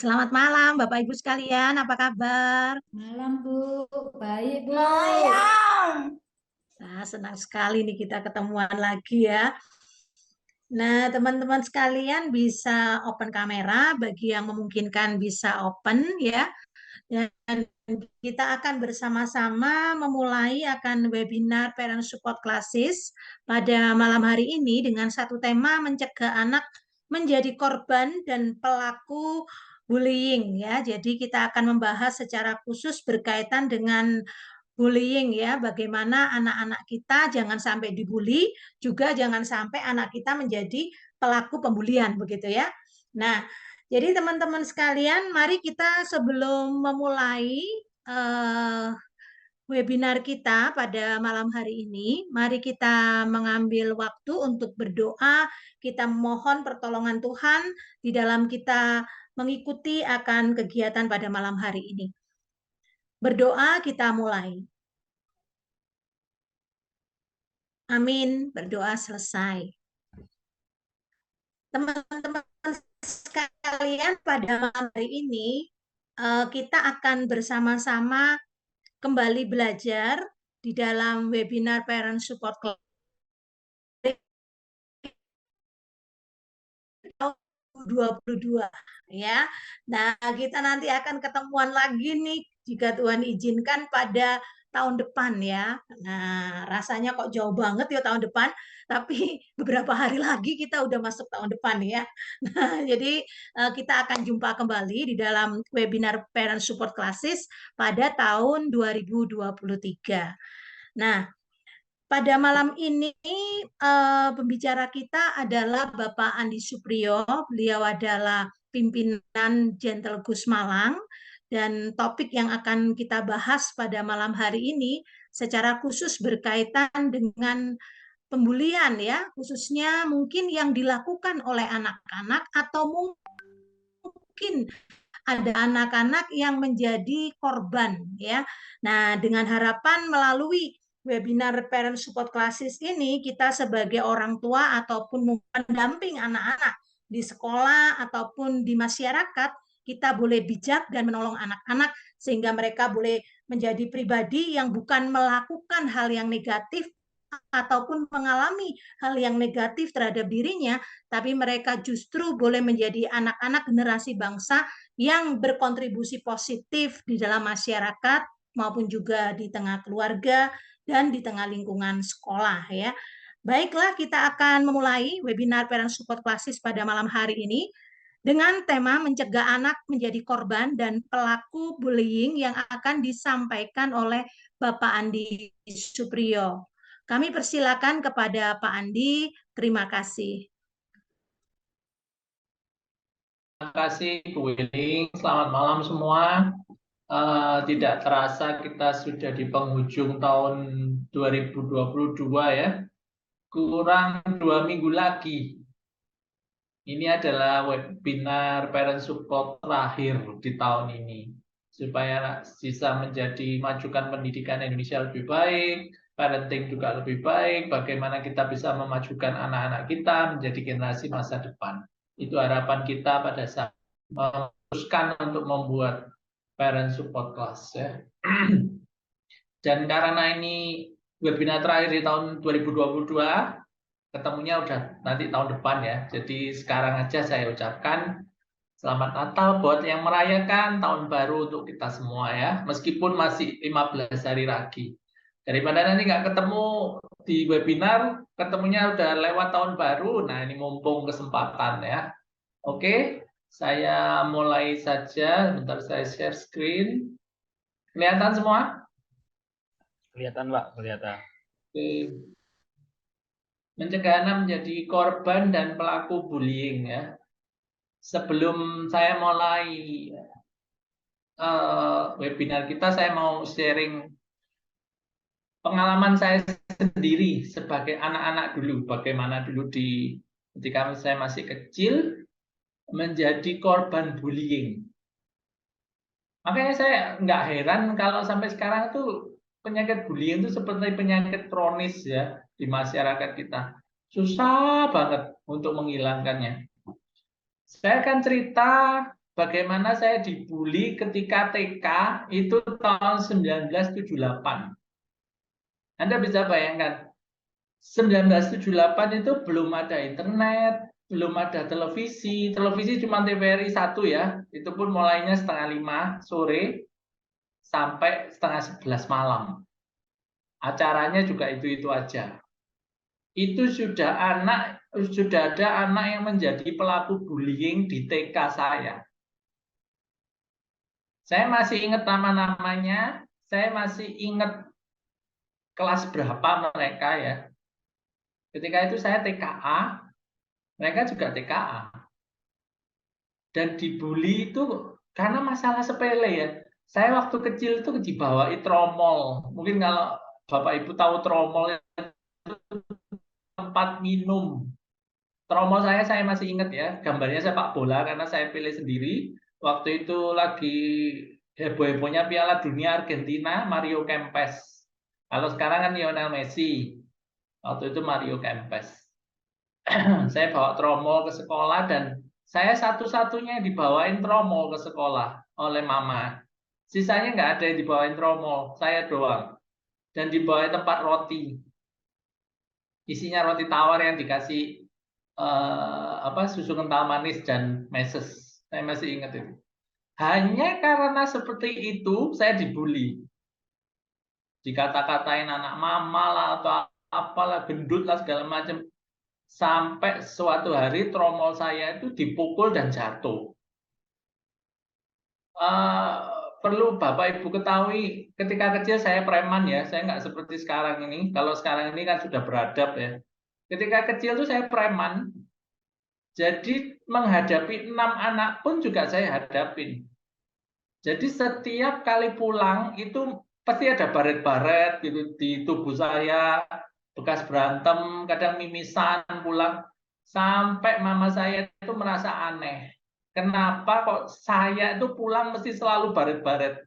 Selamat malam, Bapak Ibu sekalian. Apa kabar? Malam Bu, baik Bu. Senang sekali nih kita ketemuan lagi ya. Nah, teman-teman sekalian bisa open kamera bagi yang memungkinkan bisa open ya. Dan kita akan bersama-sama memulai akan webinar Parent Support Classes pada malam hari ini dengan satu tema mencegah anak menjadi korban dan pelaku bullying ya. Jadi kita akan membahas secara khusus berkaitan dengan bullying ya, bagaimana anak-anak kita jangan sampai dibully, juga jangan sampai anak kita menjadi pelaku pembulian begitu ya. Nah, jadi teman-teman sekalian, mari kita sebelum memulai eh, webinar kita pada malam hari ini, mari kita mengambil waktu untuk berdoa, kita mohon pertolongan Tuhan di dalam kita mengikuti akan kegiatan pada malam hari ini. Berdoa kita mulai. Amin, berdoa selesai. Teman-teman sekalian, pada malam hari ini kita akan bersama-sama kembali belajar di dalam webinar Parent Support Club 2022 ya. Nah, kita nanti akan ketemuan lagi nih jika Tuhan izinkan pada tahun depan ya. Nah, rasanya kok jauh banget ya tahun depan, tapi beberapa hari lagi kita udah masuk tahun depan ya. Nah, jadi kita akan jumpa kembali di dalam webinar Parent Support Classes pada tahun 2023. Nah, pada malam ini pembicara kita adalah Bapak Andi Supriyo. Beliau adalah pimpinan Gentle Gus Malang, dan topik yang akan kita bahas pada malam hari ini secara khusus berkaitan dengan pembulian ya, khususnya mungkin yang dilakukan oleh anak-anak atau mungkin ada anak-anak yang menjadi korban ya. Nah, dengan harapan melalui webinar Parent Support Classes ini, kita sebagai orang tua ataupun pendamping anak-anak di sekolah ataupun di masyarakat, kita boleh bijak dan menolong anak-anak sehingga mereka boleh menjadi pribadi yang bukan melakukan hal yang negatif ataupun mengalami hal yang negatif terhadap dirinya, tapi mereka justru boleh menjadi anak-anak generasi bangsa yang berkontribusi positif di dalam masyarakat maupun juga di tengah keluarga dan di tengah lingkungan sekolah ya. Baiklah, kita akan memulai webinar Parent Support Classes pada malam hari ini dengan tema mencegah anak menjadi korban dan pelaku bullying yang akan disampaikan oleh Bapak Andi Supriyo. Kami persilakan kepada Pak Andi. Terima kasih. Terima kasih Bu Wiling. Selamat malam semua. Tidak terasa kita sudah di penghujung tahun 2022 ya. Kurang 2 minggu lagi. Ini adalah webinar Parent Support terakhir di tahun ini. Supaya bisa menjadi majukan pendidikan Indonesia lebih baik, parenting juga lebih baik, bagaimana kita bisa memajukan anak-anak kita menjadi generasi masa depan. Itu harapan kita pada saat memutuskan untuk membuat Parent Support Class ya. Dan karena ini webinar terakhir di tahun 2022, ketemunya udah nanti tahun depan ya. Jadi sekarang aja saya ucapkan selamat Natal buat yang merayakan tahun baru untuk kita semua ya. Meskipun masih 15 hari lagi. Daripada nanti nggak ketemu di webinar, ketemunya udah lewat tahun baru. Nah, ini mumpung kesempatan ya. Oke, saya mulai saja. Bentar saya share screen. Kelihatan semua? Kelihatan, Pak, kelihatan. Oke. Mencegah anak menjadi korban dan pelaku bullying ya. Sebelum saya mulai webinar kita, saya mau sharing pengalaman saya sendiri sebagai anak-anak dulu. Bagaimana dulu ketika saya masih kecil menjadi korban bullying. Makanya saya nggak heran kalau sampai sekarang tuh penyakit bullying itu seperti penyakit kronis ya di masyarakat kita. Susah banget untuk menghilangkannya. Saya akan cerita bagaimana saya dibully ketika TK itu tahun 1978. Anda bisa bayangkan, 1978 itu belum ada internet, belum ada televisi. Televisi cuma TVRI 1 ya, itu pun mulainya 4:30 sore sampai 10:30 malam. Acaranya juga itu-itu aja. Itu sudah ada anak yang menjadi pelaku bullying di TK saya. Saya masih ingat nama-namanya, saya masih ingat kelas berapa mereka ya. Ketika itu saya TKA, mereka juga TKA. Dan dibully itu karena masalah sepele ya. Saya waktu kecil itu dibawai tromol. Mungkin kalau Bapak Ibu tahu tromol, tempat minum. Tromol saya masih ingat ya, gambarnya sepak bola karena saya pilih sendiri. Waktu itu lagi heboh-hebohnya Piala Dunia Argentina, Mario Kempes. Kalau sekarang kan Lionel Messi. Waktu itu Mario Kempes. Saya bawa tromol ke sekolah dan saya satu-satunya yang dibawain tromol ke sekolah oleh mama. Sisanya nggak ada yang dibawain tromol, saya doang. Dan dibawain tempat roti. Isinya roti tawar yang dikasih susu kental manis dan meses. Saya masih ingat itu. Hanya karena seperti itu saya dibully. Dikata-katain anak mama lah atau apalah, gendut lah segala macam. Sampai suatu hari tromol saya itu dipukul dan jatuh. Perlu Bapak Ibu ketahui, ketika kecil saya preman ya, saya nggak seperti sekarang ini. Kalau sekarang ini kan sudah beradab ya. Ketika kecil tuh saya preman, jadi menghadapi 6 anak pun juga saya hadapin. Jadi setiap kali pulang itu pasti ada baret-baret gitu di tubuh saya, bekas berantem, kadang mimisan pulang, sampai mama saya itu merasa aneh. Kenapa kok saya itu pulang mesti selalu baret-baret?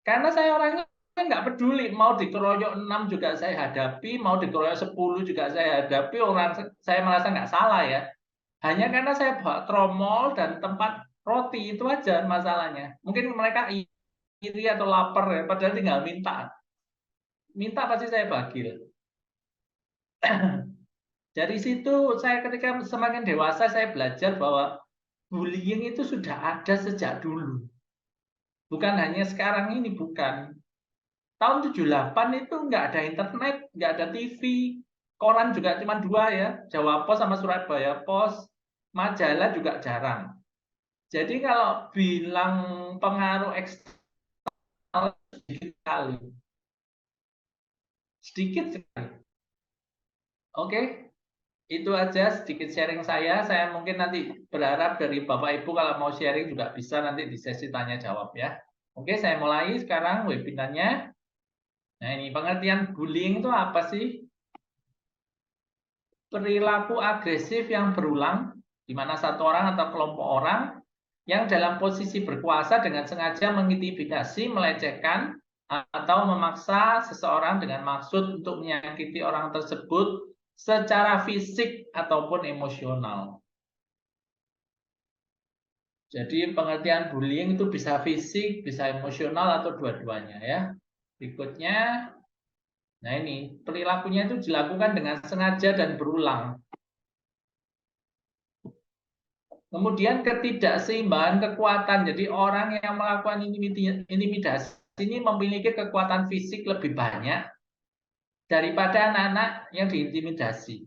Karena saya orangnya nggak peduli, mau dikeroyok 6 juga saya hadapi, mau dikeroyok 10 juga saya hadapi, orang saya merasa nggak salah ya. Hanya karena saya bawa tromol dan tempat roti itu aja masalahnya. Mungkin mereka iri atau lapar ya, padahal tinggal minta. Minta pasti saya bagi. Dari situ saya ketika semakin dewasa saya belajar bahwa bullying itu sudah ada sejak dulu. Bukan hanya sekarang ini, bukan. Tahun 78 itu nggak ada internet, nggak ada TV, koran juga cuma 2 ya, Jawa Pos sama Surabaya Pos, majalah juga jarang. Jadi kalau bilang pengaruh eksternal sedikit sekali. Sedikit sekali. Oke, itu aja sedikit sharing saya. Saya mungkin nanti berharap dari Bapak Ibu kalau mau sharing juga bisa nanti di sesi tanya jawab ya. Oke, saya mulai sekarang webinarnya. Nah ini pengertian bullying itu apa sih? Perilaku agresif yang berulang, di mana satu orang atau kelompok orang yang dalam posisi berkuasa dengan sengaja mengintimidasi, melecehkan, atau memaksa seseorang dengan maksud untuk menyakiti orang tersebut secara fisik ataupun emosional. Jadi pengertian bullying itu bisa fisik, bisa emosional, atau dua-duanya ya. Berikutnya, nah ini perilakunya itu dilakukan dengan sengaja dan berulang. Kemudian ketidakseimbangan kekuatan. Jadi orang yang melakukan intimidasi ini memiliki kekuatan fisik lebih banyak daripada anak-anak yang diintimidasi.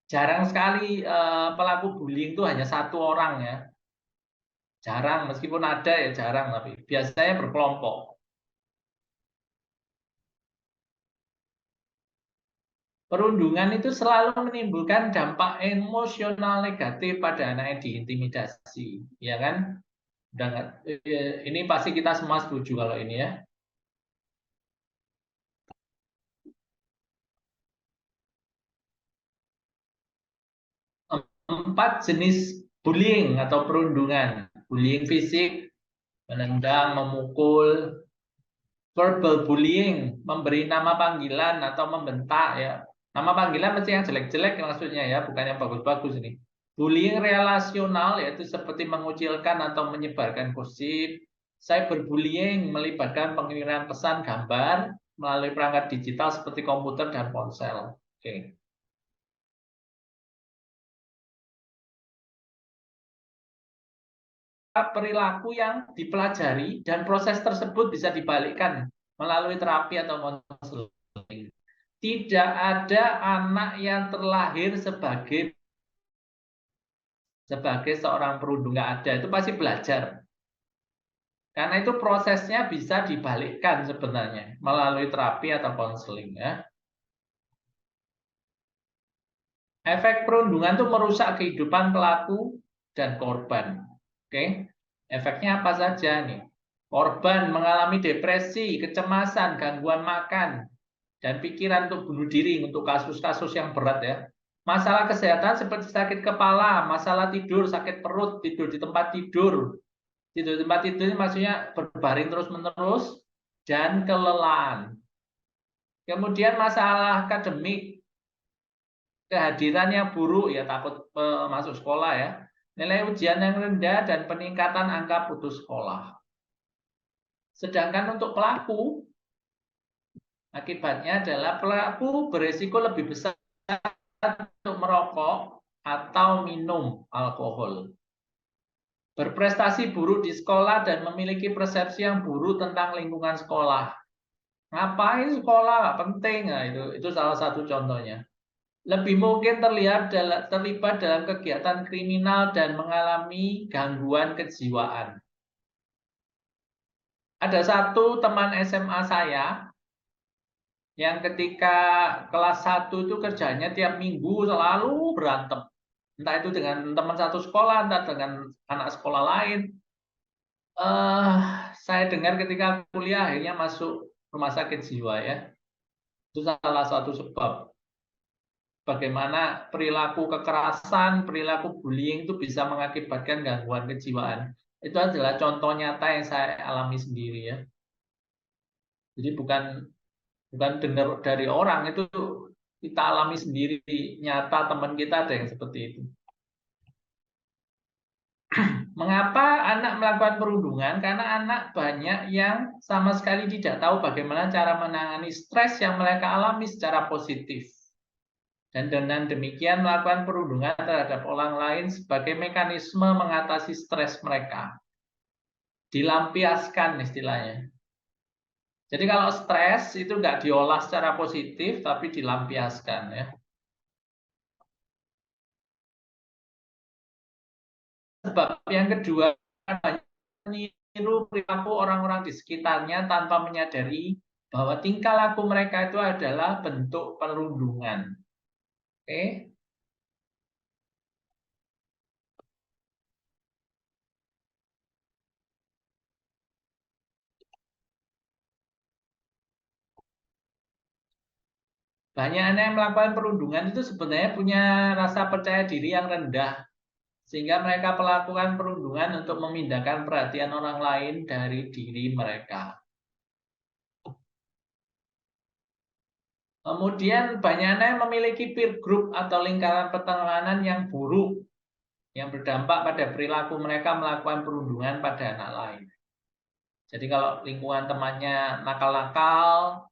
Jarang sekali pelaku bullying itu hanya satu orang ya. Jarang, meskipun ada ya jarang, tapi biasanya berkelompok. Perundungan itu selalu menimbulkan dampak emosional negatif pada anak yang diintimidasi, ya kan? Ini pasti kita semua setuju kalau ini ya. 4 jenis bullying atau perundungan. Bullying fisik, menendang, memukul. Verbal bullying, memberi nama panggilan atau membentak ya. Nama panggilan mesti yang jelek-jelek maksudnya ya, bukan yang bagus-bagus ini. Bullying relasional yaitu seperti mengucilkan atau menyebarkan gosip. Cyberbullying melibatkan pengiriman pesan gambar melalui perangkat digital seperti komputer dan ponsel. Oke. Perilaku yang dipelajari dan proses tersebut bisa dibalikkan melalui terapi atau konseling. Tidak ada anak yang terlahir sebagai seorang perundung, nggak ada. Itu pasti belajar. Karena itu prosesnya bisa dibalikkan sebenarnya melalui terapi atau konseling ya. Efek perundungan itu merusak kehidupan pelaku dan korban. Oke. Efeknya apa saja nih? Korban mengalami depresi, kecemasan, gangguan makan, dan pikiran untuk bunuh diri untuk kasus-kasus yang berat ya. Masalah kesehatan seperti sakit kepala, masalah tidur, sakit perut, tidur di tempat tidur. Tidur di tempat tidur ini maksudnya berbaring terus-menerus dan kelelahan. Kemudian masalah akademik, kehadirannya buruk ya, takut masuk sekolah ya. Nilai ujian yang rendah dan peningkatan angka putus sekolah. Sedangkan untuk pelaku, akibatnya adalah pelaku beresiko lebih besar untuk merokok atau minum alkohol. Berprestasi buruk di sekolah dan memiliki persepsi yang buruk tentang lingkungan sekolah. Ngapain sekolah? Nggak penting. Nah, itu salah satu contohnya. Lebih mungkin terlibat dalam kegiatan kriminal dan mengalami gangguan kejiwaan. Ada satu teman SMA saya yang ketika kelas 1 itu kerjanya tiap minggu selalu berantem. Entah itu dengan teman satu sekolah, entah dengan anak sekolah lain. Saya dengar ketika kuliah akhirnya masuk rumah sakit jiwa ya. Itu salah satu sebab bagaimana perilaku kekerasan, perilaku bullying itu bisa mengakibatkan gangguan kejiwaan. Itu adalah contoh nyata yang saya alami sendiri ya. Jadi bukan dengar dari orang, itu kita alami sendiri, nyata teman kita ada yang seperti itu. Mengapa anak melakukan perundungan? Karena anak banyak yang sama sekali tidak tahu bagaimana cara menangani stres yang mereka alami secara positif. Dan dengan demikian melakukan perundungan terhadap orang lain sebagai mekanisme mengatasi stres mereka. Dilampiaskan istilahnya. Jadi kalau stres itu nggak diolah secara positif, tapi dilampiaskan ya. Sebab yang kedua, meniru perilaku orang-orang di sekitarnya tanpa menyadari bahwa tingkah laku mereka itu adalah bentuk perundungan. Oke. Banyak anak yang melakukan perundungan itu sebenarnya punya rasa percaya diri yang rendah. Sehingga mereka melakukan perundungan untuk memindahkan perhatian orang lain dari diri mereka. Kemudian banyak anak yang memiliki peer group atau lingkaran pertemanan yang buruk, yang berdampak pada perilaku mereka melakukan perundungan pada anak lain. Jadi kalau lingkungan temannya nakal-nakal,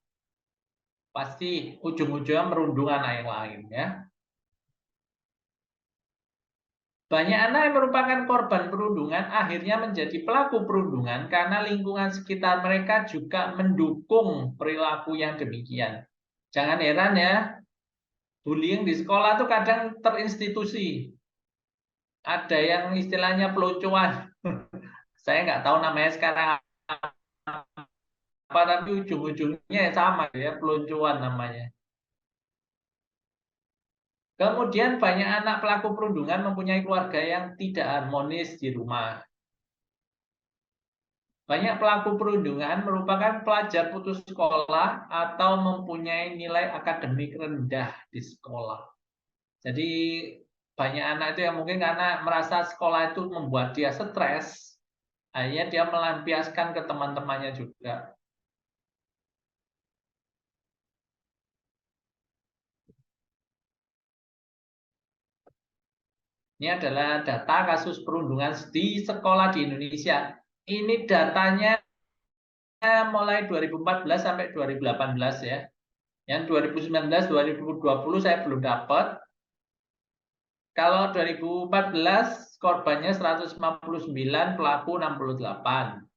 pasti ujung-ujungnya merundung anak yang lain ya. Banyak anak yang merupakan korban perundungan akhirnya menjadi pelaku perundungan karena lingkungan sekitar mereka juga mendukung perilaku yang demikian. Jangan heran ya, bullying di sekolah itu kadang terinstitusi. Ada yang istilahnya peluncuan. Saya nggak tahu namanya sekarang apa, tapi ujung-ujungnya sama ya, peluncuan namanya. Kemudian banyak anak pelaku perundungan mempunyai keluarga yang tidak harmonis di rumah. Banyak pelaku perundungan merupakan pelajar putus sekolah atau mempunyai nilai akademik rendah di sekolah. Jadi banyak anak itu yang mungkin karena merasa sekolah itu membuat dia stres, akhirnya dia melampiaskan ke teman-temannya juga. Ini adalah data kasus perundungan di sekolah di Indonesia. Ini datanya mulai 2014 sampai 2018 ya. Yang 2019, 2020 saya belum dapat. Kalau 2014 korbannya 159, pelaku 68.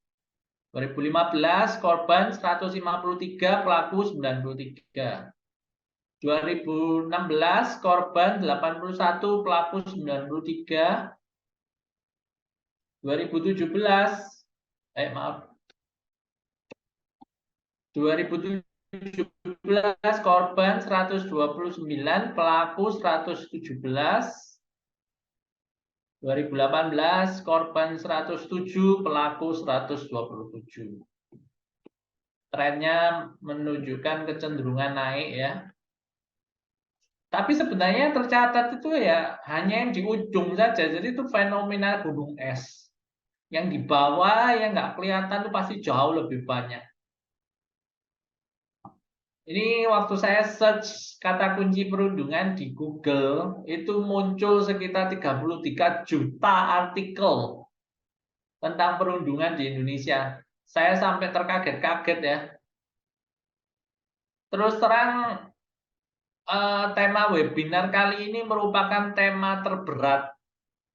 2015 korban 153, pelaku 93. 2016 korban 81, pelaku 93. 2017 korban 129, pelaku 117. 2018 korban 107, pelaku 127. Trennya menunjukkan kecenderungan naik ya. Tapi sebenarnya tercatat itu ya hanya yang di ujung saja. Jadi itu fenomena gunung es. Yang di bawah yang nggak kelihatan itu pasti jauh lebih banyak. Ini waktu saya search kata kunci perundungan di Google, itu muncul sekitar 33 juta artikel tentang perundungan di Indonesia. Saya sampai terkaget-kaget ya. Terus terang, tema webinar kali ini merupakan tema terberat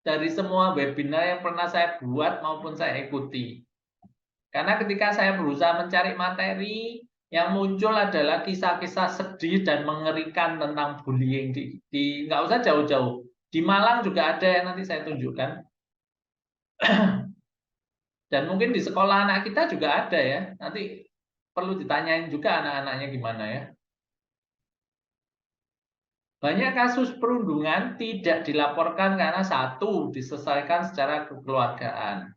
dari semua webinar yang pernah saya buat maupun saya ikuti. Karena ketika saya berusaha mencari materi, yang muncul adalah kisah-kisah sedih dan mengerikan tentang bullying di nggak usah jauh-jauh. Di Malang juga ada yang nanti saya tunjukkan. Dan mungkin di sekolah anak kita juga ada ya. Nanti perlu ditanyain juga anak-anaknya gimana ya. Banyak kasus perundungan tidak dilaporkan karena satu, diselesaikan secara kekeluargaan.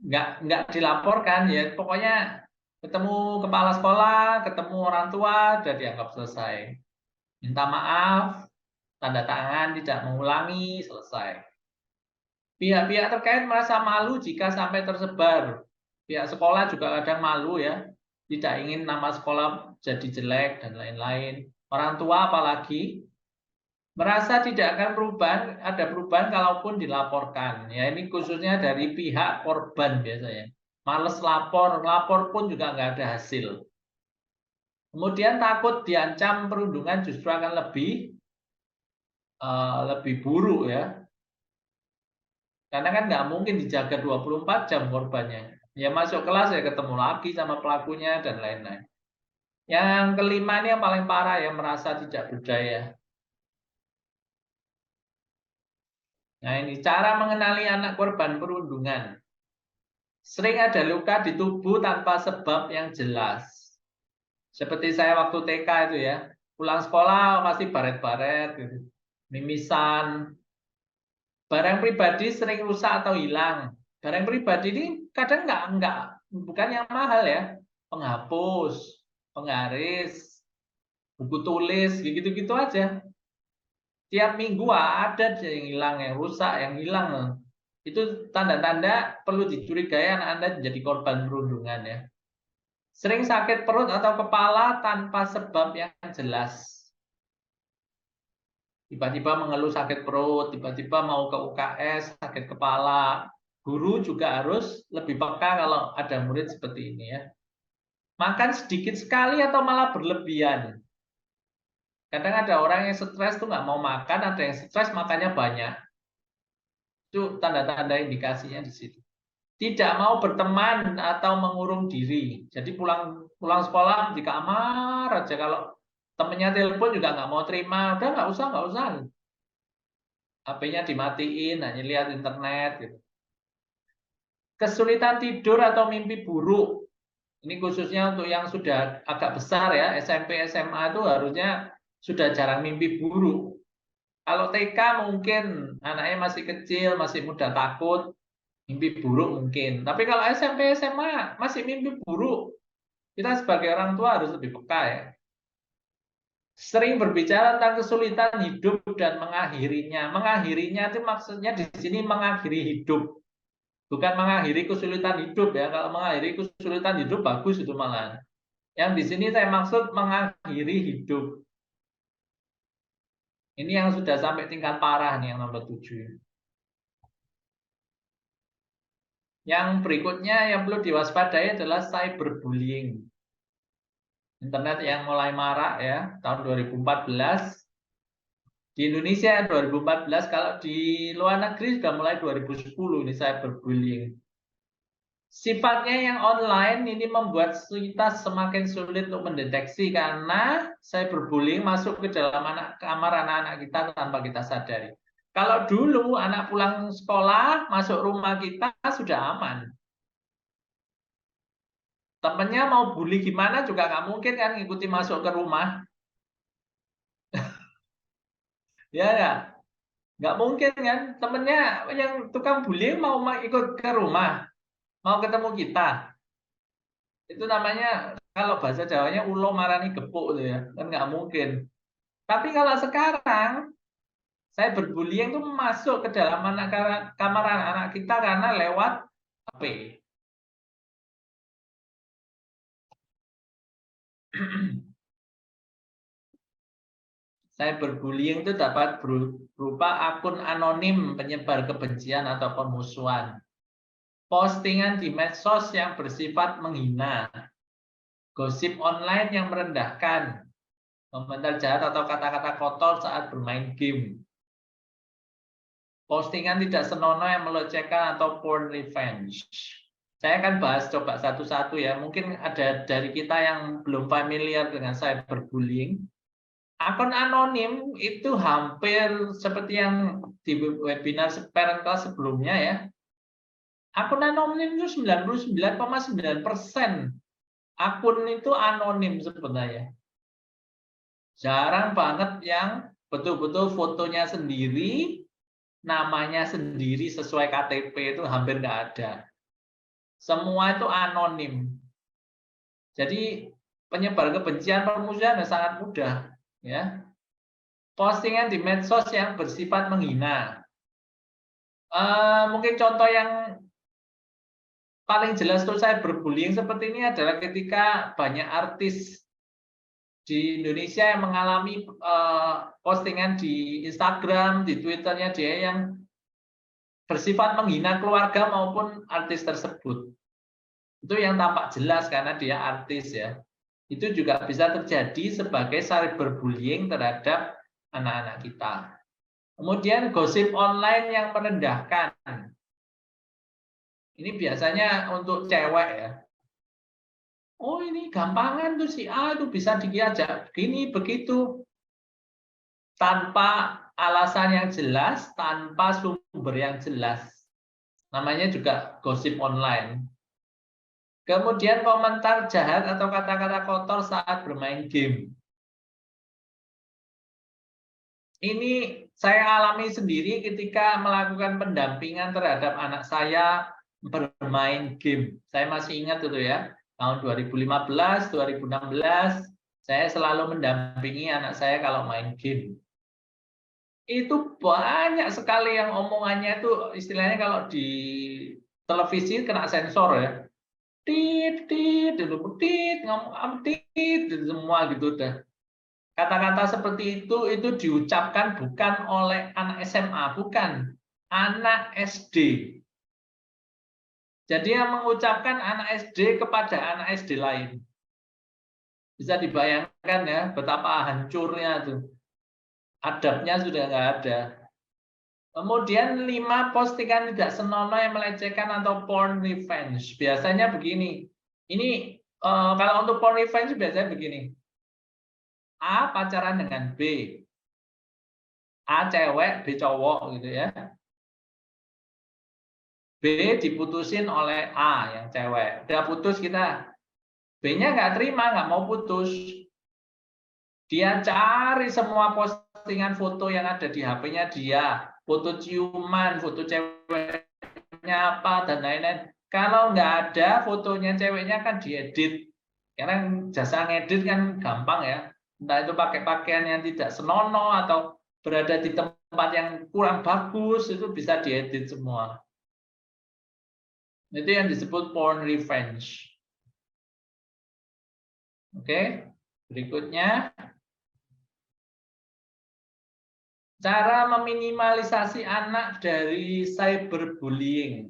Nggak dilaporkan ya, pokoknya ketemu kepala sekolah, ketemu orang tua, sudah dianggap selesai. Minta maaf, tanda tangan, tidak mengulangi, selesai. Pihak-pihak terkait merasa malu jika sampai tersebar. Pihak sekolah juga kadang malu ya, tidak ingin nama sekolah jadi jelek dan lain-lain. Orang tua apalagi merasa tidak akan ada perubahan kalaupun dilaporkan. Ya ini khususnya dari pihak korban biasanya. Males lapor pun juga nggak ada hasil. Kemudian takut diancam perundungan justru akan lebih buruk ya. Karena kan nggak mungkin dijaga 24 jam korbannya. Ya masuk kelas ya ketemu lagi sama pelakunya dan lain-lain. Yang kelima ini yang paling parah ya, merasa tidak berdaya. Nah ini cara mengenali anak korban perundungan. Sering ada luka di tubuh tanpa sebab yang jelas. Seperti saya waktu TK itu ya, pulang sekolah pasti baret-baret, gitu. Mimisan. Barang pribadi sering rusak atau hilang. Barang pribadi ini kadang bukan yang mahal ya. Penghapus, penggaris, buku tulis, gitu-gitu aja. Tiap minggu ada yang hilang, yang rusak, yang hilang. Itu tanda-tanda perlu dicurigai anak Anda menjadi korban perundungan ya. Sering sakit perut atau kepala tanpa sebab yang jelas. Tiba-tiba mengeluh sakit perut, tiba-tiba mau ke UKS, sakit kepala. Guru juga harus lebih peka kalau ada murid seperti ini ya. Makan sedikit sekali atau malah berlebihan. Kadang ada orang yang stres tuh nggak mau makan, ada yang stres makannya banyak. Itu tanda-tanda indikasinya di situ. Tidak mau berteman atau mengurung diri. Jadi pulang sekolah di kamar aja, kalau temennya telepon juga nggak mau terima. Udah nggak usah. HP-nya dimatiin, hanya lihat internet gitu. Kesulitan tidur atau mimpi buruk. Ini khususnya untuk yang sudah agak besar ya, SMP, SMA itu harusnya sudah jarang mimpi buruk. Kalau TK mungkin anaknya masih kecil, masih mudah takut, mimpi buruk mungkin. Tapi kalau SMP, SMA masih mimpi buruk, kita sebagai orang tua harus lebih peka ya. Sering berbicara tentang kesulitan hidup dan mengakhirinya. Mengakhirinya itu maksudnya di sini mengakhiri hidup. Bukan mengakhiri kesulitan hidup ya. Kalau mengakhiri kesulitan hidup bagus itu malah. Yang di sini saya maksud mengakhiri hidup. Ini yang sudah sampai tingkat parah nih yang nomor 7. Yang berikutnya yang perlu diwaspadai adalah cyberbullying. Internet yang mulai marak ya, tahun 2014. Di Indonesia 2014, kalau di luar negeri sudah mulai 2010 ini cyberbullying. Sifatnya yang online ini membuat kita semakin sulit untuk mendeteksi karena cyberbullying masuk ke dalam kamar anak-anak kita tanpa kita sadari. Kalau dulu anak pulang sekolah, masuk rumah kita sudah aman. Temennya mau bully gimana juga nggak mungkin kan ngikuti masuk ke rumah. Ya, ya. Nggak mungkin kan. Temennya yang tukang bully mau ikut ke rumah. Mau ketemu kita. Itu namanya, kalau bahasa Jawanya ulo marani gepuk tuh ya. Kan nggak mungkin. Tapi kalau sekarang, cyberbullying itu masuk ke dalam kamar anak-anak kita karena lewat HP. Cyberbullying itu dapat berupa akun anonim penyebar kebencian atau pemusuhan, postingan di medsos yang bersifat menghina, gosip online yang merendahkan, komentar jahat atau kata-kata kotor saat bermain game, postingan tidak senonoh yang melecehkan atau porn revenge. Saya akan bahas coba satu-satu ya. Mungkin ada dari kita yang belum familiar dengan cyberbullying. Akun anonim itu hampir seperti yang di webinar parent class sebelumnya ya. Akun anonim itu 99,9% akun itu anonim sebenarnya. Jarang banget yang betul-betul fotonya sendiri, namanya sendiri sesuai KTP, itu hampir nggak ada. Semua itu anonim. Jadi penyebar kebencian, permusuhan sangat mudah. Ya, postingan di medsos yang bersifat menghina. Mungkin contoh yang paling jelas untuk cyberbullying seperti ini adalah ketika banyak artis di Indonesia yang mengalami postingan di Instagram, di Twitternya dia yang bersifat menghina keluarga maupun artis tersebut. Itu yang tampak jelas karena dia artis ya. Itu juga bisa terjadi sebagai cyberbullying terhadap anak-anak kita. Kemudian gosip online yang merendahkan. Ini biasanya untuk cewek ya. Oh ini gampangan tuh si A itu bisa diajak begini begitu. Tanpa alasan yang jelas, tanpa sumber yang jelas. Namanya juga gosip online. Kemudian komentar jahat atau kata-kata kotor saat bermain game. Ini saya alami sendiri ketika melakukan pendampingan terhadap anak saya bermain game. Saya masih ingat itu ya, tahun 2015, 2016, saya selalu mendampingi anak saya kalau main game. Itu banyak sekali yang omongannya itu istilahnya kalau di televisi kena sensor ya. Tit, ngomong tit, semua gitu dah. Kata-kata seperti itu diucapkan bukan oleh anak SMA, bukan anak SD. Jadi yang mengucapkan anak SD kepada anak SD lain. Bisa dibayangkan ya betapa hancurnya tuh. Adabnya sudah nggak ada. Kemudian 5 postingan tidak senonoh yang melecehkan atau porn revenge. Biasanya begini. Ini kalau untuk porn revenge biasanya begini. A pacaran dengan B. A cewek, B cowok gitu ya. B diputusin oleh A yang cewek. Udah putus kita. B-nya nggak terima, nggak mau putus. Dia cari semua postingan foto yang ada di HP-nya dia. Foto ciuman, foto ceweknya apa, dan lain-lain. Kalau nggak ada fotonya ceweknya kan diedit. Karena jasa ngedit kan gampang ya. Entah itu pakai pakaian yang tidak senonoh atau berada di tempat yang kurang bagus, itu bisa diedit semua. Itu yang disebut porn revenge. Oke, berikutnya. Cara meminimalisasi anak dari cyberbullying.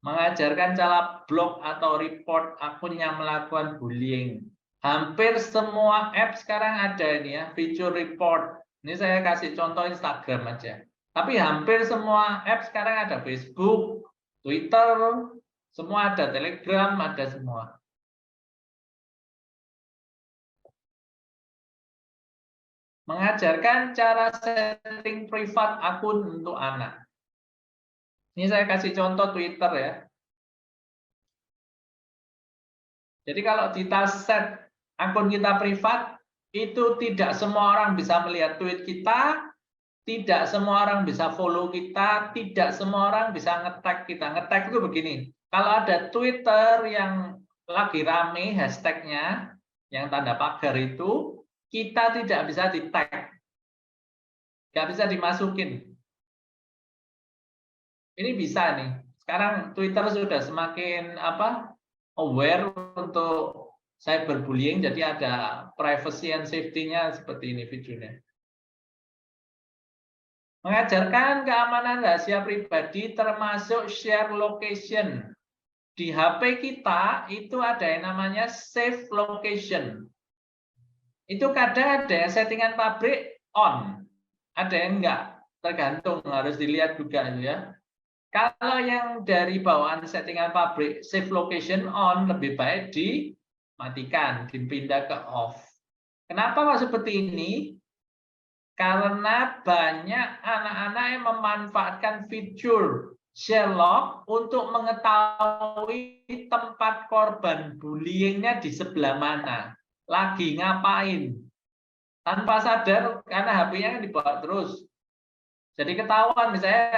Mengajarkan cara blok atau report akun yang melakukan bullying. Hampir semua app sekarang ada ini ya, fitur report. Ini saya kasih contoh Instagram aja. Tapi hampir semua app sekarang ada Facebook, Twitter, semua ada, Telegram, ada semua. Mengajarkan cara setting privat akun untuk anak. Ini saya kasih contoh Twitter ya. Jadi kalau kita set akun kita privat, itu tidak semua orang bisa melihat tweet kita, tidak semua orang bisa follow kita, tidak semua orang bisa nge-tag kita. Nge-tag itu begini, kalau ada Twitter yang lagi rame hashtagnya, yang tanda pagar itu, kita tidak bisa di-tag. Nggak bisa dimasukin. Ini bisa nih. Sekarang Twitter sudah semakin aware untuk cyberbullying, jadi ada privacy and safety-nya seperti ini videonya. Mengajarkan keamanan rahasia pribadi termasuk share location. Di HP kita itu ada yang namanya save location. Itu kadang ada yang settingan pabrik on, ada yang enggak, tergantung, harus dilihat juga ya. Kalau yang dari bawaan settingan pabrik save location on, lebih baik dimatikan, dipindah ke off. Kenapa kok seperti ini? Karena banyak anak-anak yang memanfaatkan fitur share log untuk mengetahui tempat korban bullyingnya di sebelah mana, lagi ngapain, tanpa sadar karena HP-nya dibawa terus. Jadi ketahuan misalnya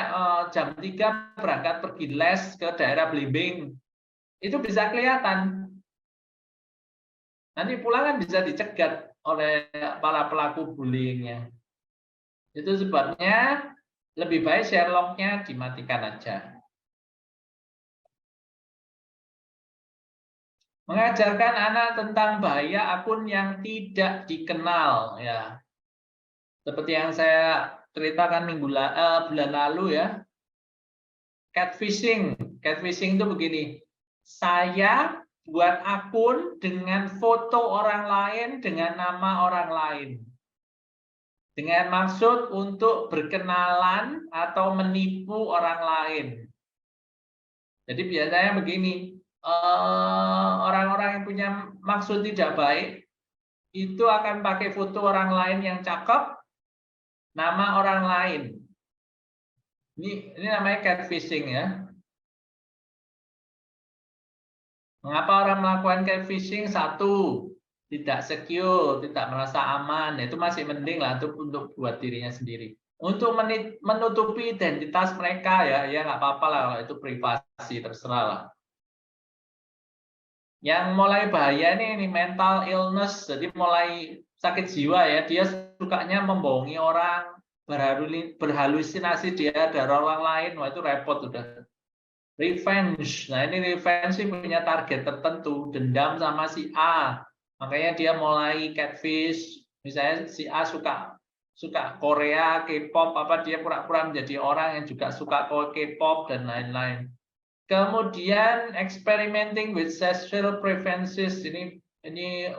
jam 3 berangkat pergi les ke daerah Blimbing, itu bisa kelihatan. Nanti pulang kan bisa dicegat oleh para pelaku bullyingnya. Itu sebabnya lebih baik share log-nya dimatikan aja. Mengajarkan anak tentang bahaya akun yang tidak dikenal ya. Seperti yang saya ceritakan bulan lalu ya. Catfishing. Catfishing itu begini. Saya buat akun dengan foto orang lain dengan nama orang lain. Dengan maksud untuk berkenalan atau menipu orang lain. Jadi biasanya begini, orang-orang yang punya maksud tidak baik itu akan pakai foto orang lain yang cakep, nama orang lain. Ini namanya catfishing ya. Mengapa orang melakukan catfishing? Satu, tidak secure, tidak merasa aman. Itu masih mending lah untuk buat dirinya sendiri. Untuk menutupi identitas mereka ya nggak apa-apa lah kalau itu privasi, terserah lah. Yang mulai bahaya ini mental illness, jadi mulai sakit jiwa ya, dia sukanya membohongi orang, berhalusinasi dia dari orang lain, wah itu repot udah. Revenge, nah ini revenge sih punya target tertentu, dendam sama si A, makanya dia mulai catfish. Misalnya si A suka Korea, K-pop, dia pura-pura menjadi orang yang juga suka K-pop dan lain-lain. Kemudian experimenting with sexual preferences, ini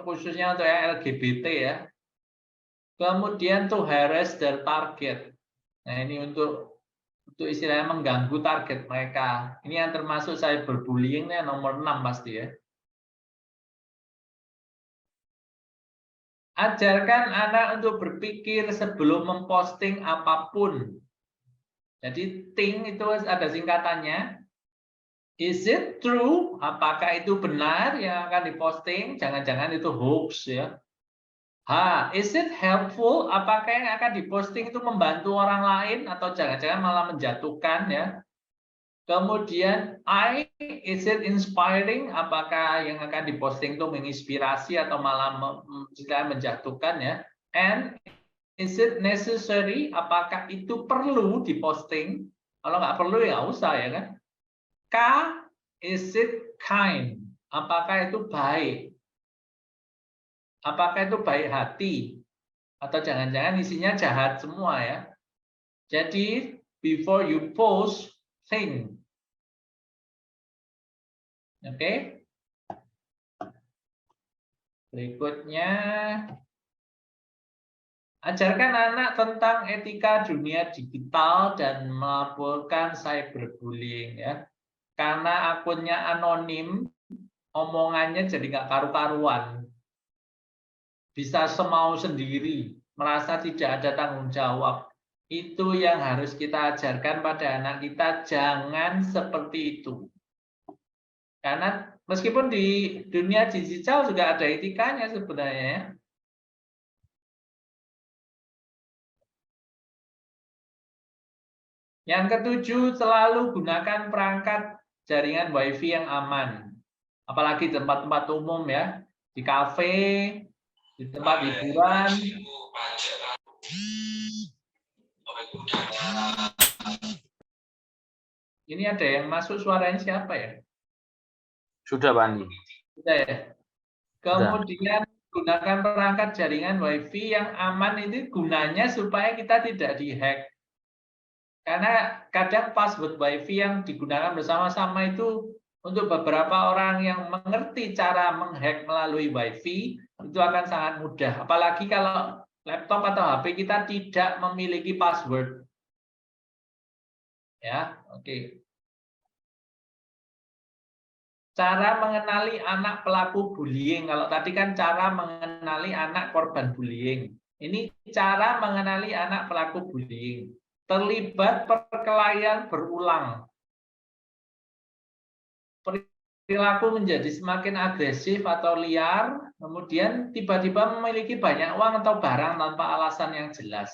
khususnya untuk LGBT ya. Kemudian to harass their target. Nah ini untuk istilahnya mengganggu target mereka. Ini yang termasuk cyberbullying nomor 6 pasti ya. Ajarkan anak untuk berpikir sebelum memposting apapun. Jadi think itu ada singkatannya. Is it true? Apakah itu benar yang akan diposting? Jangan-jangan itu hoax ya. Is it helpful? Apakah yang akan diposting itu membantu orang lain atau jangan-jangan malah menjatuhkan ya? Kemudian is it inspiring? Apakah yang akan diposting itu menginspirasi atau malah menjatuhkan ya? And is it necessary? Apakah itu perlu diposting? Kalau nggak perlu ya nggak usah ya kan? Is it kind? Apakah itu baik? Apakah itu baik hati? Atau jangan-jangan isinya jahat semua ya? Jadi, before you post, think. Oke. Berikutnya, ajarkan anak tentang etika dunia digital dan melaporkan cyberbullying ya. Karena akunnya anonim, omongannya jadi nggak karu-karuan. Bisa semau sendiri, merasa tidak ada tanggung jawab. Itu yang harus kita ajarkan pada anak kita, jangan seperti itu. Karena meskipun di dunia digital juga ada etikanya sebenarnya. Yang ketujuh, selalu gunakan perangkat jaringan WiFi yang aman. Apalagi di tempat-tempat umum ya, di kafe, di tempat hiburan. Ini ada yang masuk, suaranya siapa ya? Sudah, Pak Andi. Sudah ya. Kemudian gunakan perangkat jaringan WiFi yang aman, ini gunanya supaya kita tidak dihack. Karena kadang password WiFi yang digunakan bersama-sama itu untuk beberapa orang yang mengerti cara menghack melalui WiFi itu akan sangat mudah. Apalagi kalau laptop atau HP kita tidak memiliki password. Ya, oke. Cara mengenali anak pelaku bullying. Kalau tadi kan cara mengenali anak korban bullying. Ini cara mengenali anak pelaku bullying. Terlibat perkelahian berulang. Perilaku menjadi semakin agresif atau liar, kemudian tiba-tiba memiliki banyak uang atau barang tanpa alasan yang jelas.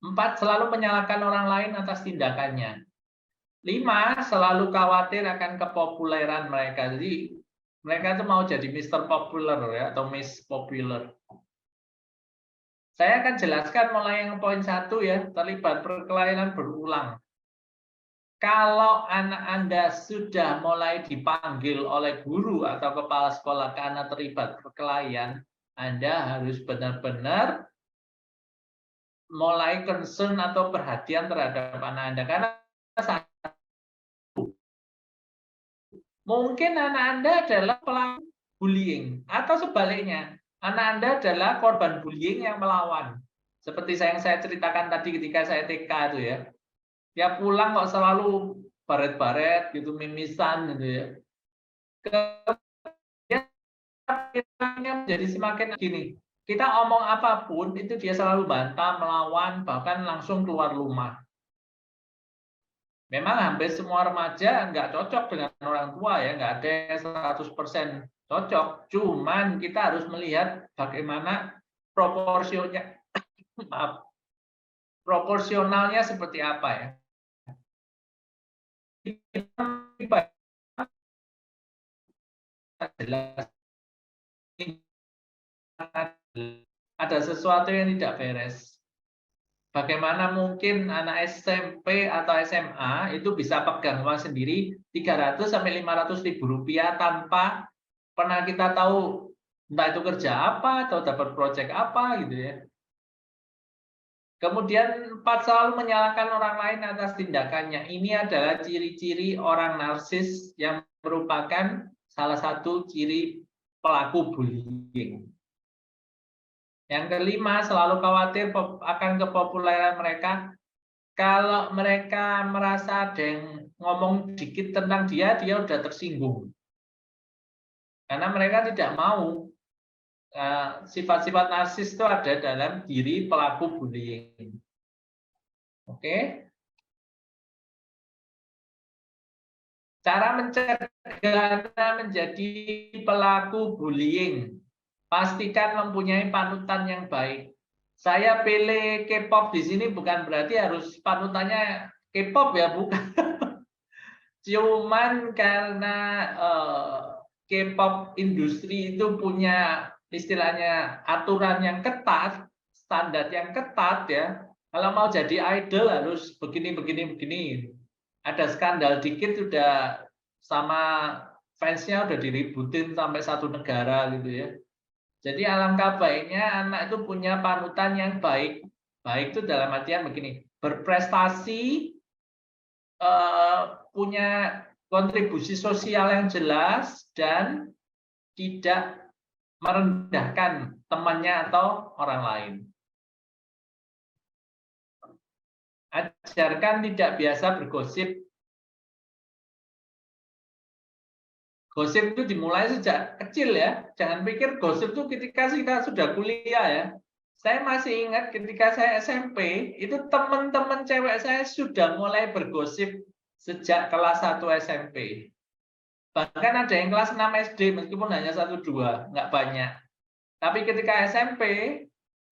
4. Selalu menyalahkan orang lain atas tindakannya. 5. Selalu khawatir akan kepopuleran mereka. Jadi mereka itu mau jadi Mr. Popular ya, atau Miss Popular. Saya akan jelaskan mulai yang poin 1 ya, terlibat perkelahian berulang. Kalau anak Anda sudah mulai dipanggil oleh guru atau kepala sekolah karena terlibat perkelahian, Anda harus benar-benar mulai concern atau perhatian terhadap anak Anda. Karena mungkin anak Anda adalah pelaku bullying, atau sebaliknya, anak Anda adalah korban bullying yang melawan. Seperti yang saya ceritakan tadi ketika saya TK itu ya. Dia pulang kok selalu baret-baret gitu, mimisan gitu ya. Kemudian menjadi semakin gini. Kita omong apapun itu dia selalu bantah, melawan, bahkan langsung keluar rumah. Memang hampir semua remaja nggak cocok dengan orang tua ya, nggak ada yang 100% cocok. Cuman kita harus melihat bagaimana proporsinya, maaf, proporsionalnya seperti apa ya. Ada sesuatu yang tidak beres. Bagaimana mungkin anak SMP atau SMA itu bisa pegang uang sendiri 300 sampai 500 ribu rupiah tanpa pernah kita tahu entah itu kerja apa atau dapat proyek apa gitu ya. Kemudian 4, selalu menyalahkan orang lain atas tindakannya. Ini adalah ciri-ciri orang narsis yang merupakan salah satu ciri pelaku bullying. Yang kelima, selalu khawatir akan kepopuleran mereka. Kalau mereka merasa ada yang ngomong dikit tentang dia udah tersinggung. Karena mereka tidak mau. Sifat-sifat narsis itu ada dalam diri pelaku bullying. Oke. Cara mencegah menjadi pelaku bullying. Pastikan mempunyai panutan yang baik. Saya pilih K-pop di sini bukan berarti harus panutannya K-pop ya, bukan. Cuman karena K-pop industri itu punya istilahnya aturan yang ketat, standar yang ketat ya. Kalau mau jadi idol harus begini. Ada skandal dikit sudah sama fansnya udah diributin sampai satu negara gitu ya. Jadi alangkah baiknya anak itu punya panutan yang baik. Baik itu dalam artian begini, berprestasi, punya kontribusi sosial yang jelas dan tidak merendahkan temannya atau orang lain. Ajarkan tidak biasa bergosip. Gosip itu dimulai sejak kecil ya. Jangan pikir gosip itu ketika kita sudah kuliah ya. Saya masih ingat ketika saya SMP, itu teman-teman cewek saya sudah mulai bergosip sejak kelas 1 SMP. Bahkan ada yang kelas 6 SD, meskipun hanya 1-2, nggak banyak. Tapi ketika SMP,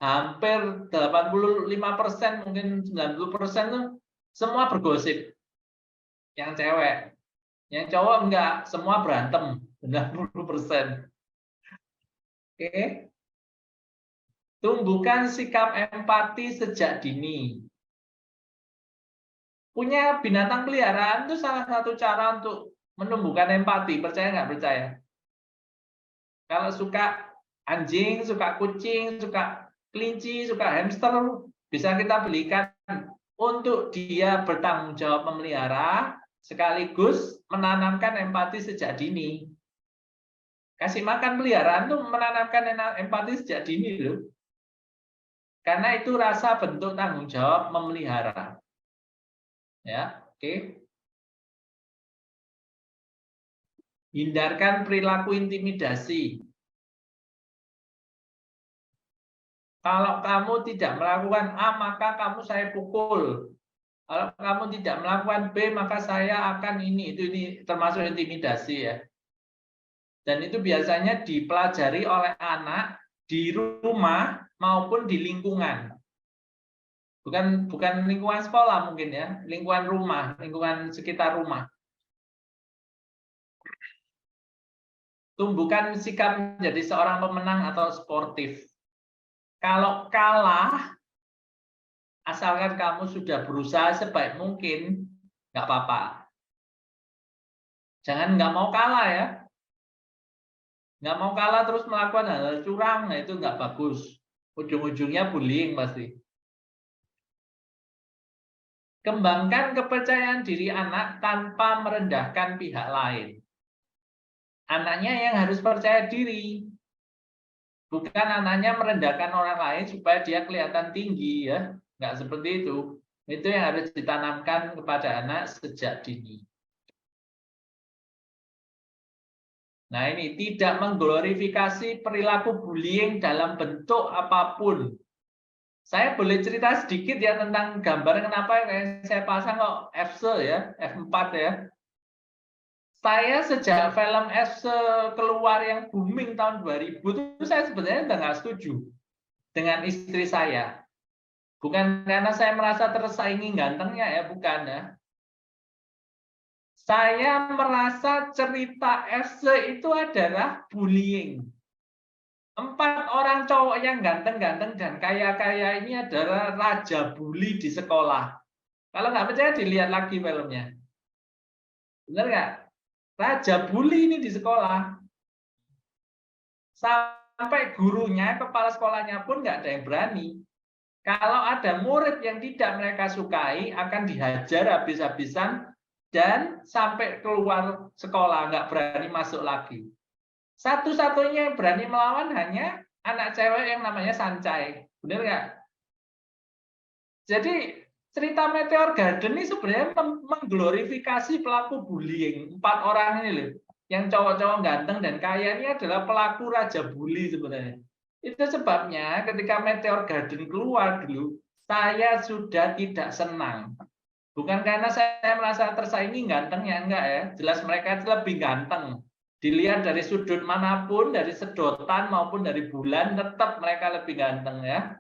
hampir 85%, mungkin 90% tuh semua bergosip. Yang cewek. Yang cowok enggak, semua berantem. 90%. Oke. Tumbuhkan sikap empati sejak dini. Punya binatang peliharaan itu salah satu cara untuk menumbuhkan empati. Percaya nggak percaya? Kalau suka anjing, suka kucing, suka kelinci, suka hamster, bisa kita belikan untuk dia bertanggung jawab memelihara, sekaligus menanamkan empati sejak dini. Kasih makan peliharaan itu menanamkan empati sejak dini loh. Karena itu rasa bentuk tanggung jawab memelihara. Ya, oke. Hindarkan perilaku intimidasi. Kalau kamu tidak melakukan A, maka kamu saya pukul. Kalau kamu tidak melakukan B, maka saya akan ini. Ini termasuk intimidasi ya. Dan itu biasanya dipelajari oleh anak di rumah maupun di lingkungan. Bukan lingkungan sekolah mungkin ya, lingkungan rumah, lingkungan sekitar rumah. Tumbuhkan sikap menjadi seorang pemenang atau sportif. Kalau kalah, asalkan kamu sudah berusaha sebaik mungkin, nggak apa-apa. Jangan nggak mau kalah ya. Nggak mau kalah terus melakukan hal curang, nah itu nggak bagus. Ujung-ujungnya bullying pasti. Kembangkan kepercayaan diri anak tanpa merendahkan pihak lain. Anaknya yang harus percaya diri. Bukan anaknya merendahkan orang lain supaya dia kelihatan tinggi ya. Nggak seperti itu. Itu yang harus ditanamkan kepada anak sejak dini. Nah ini, tidak mengglorifikasi perilaku bullying dalam bentuk apapun. Saya boleh cerita sedikit ya tentang gambar kenapa saya pasang kok F-se ya, F4 ya. Saya sejak film F-se keluar yang booming tahun 2000 itu saya sebenarnya udah nggak setuju dengan istri saya. Bukan karena saya merasa tersaingi gantengnya ya, bukan ya. Saya merasa cerita F-se itu adalah bullying. 4 orang cowok yang ganteng-ganteng dan kaya-kaya ini adalah raja bully di sekolah. Kalau nggak percaya dilihat lagi filmnya. Benar nggak? Raja bully ini di sekolah. Sampai gurunya, kepala sekolahnya pun nggak ada yang berani. Kalau ada murid yang tidak mereka sukai, akan dihajar habis-habisan dan sampai keluar sekolah, nggak berani masuk lagi. Satu-satunya yang berani melawan hanya anak cewek yang namanya Sancai. Benar nggak? Jadi cerita Meteor Garden ini sebenarnya mengglorifikasi pelaku bullying. 4 orang ini loh. Yang cowok-cowok ganteng dan kaya ini adalah pelaku raja bully sebenarnya. Itu sebabnya ketika Meteor Garden keluar dulu, saya sudah tidak senang. Bukan karena saya merasa tersaingi gantengnya, enggak ya. Jelas mereka lebih ganteng. Dilihat dari sudut manapun, dari sedotan maupun dari bulan, tetap mereka lebih ganteng ya.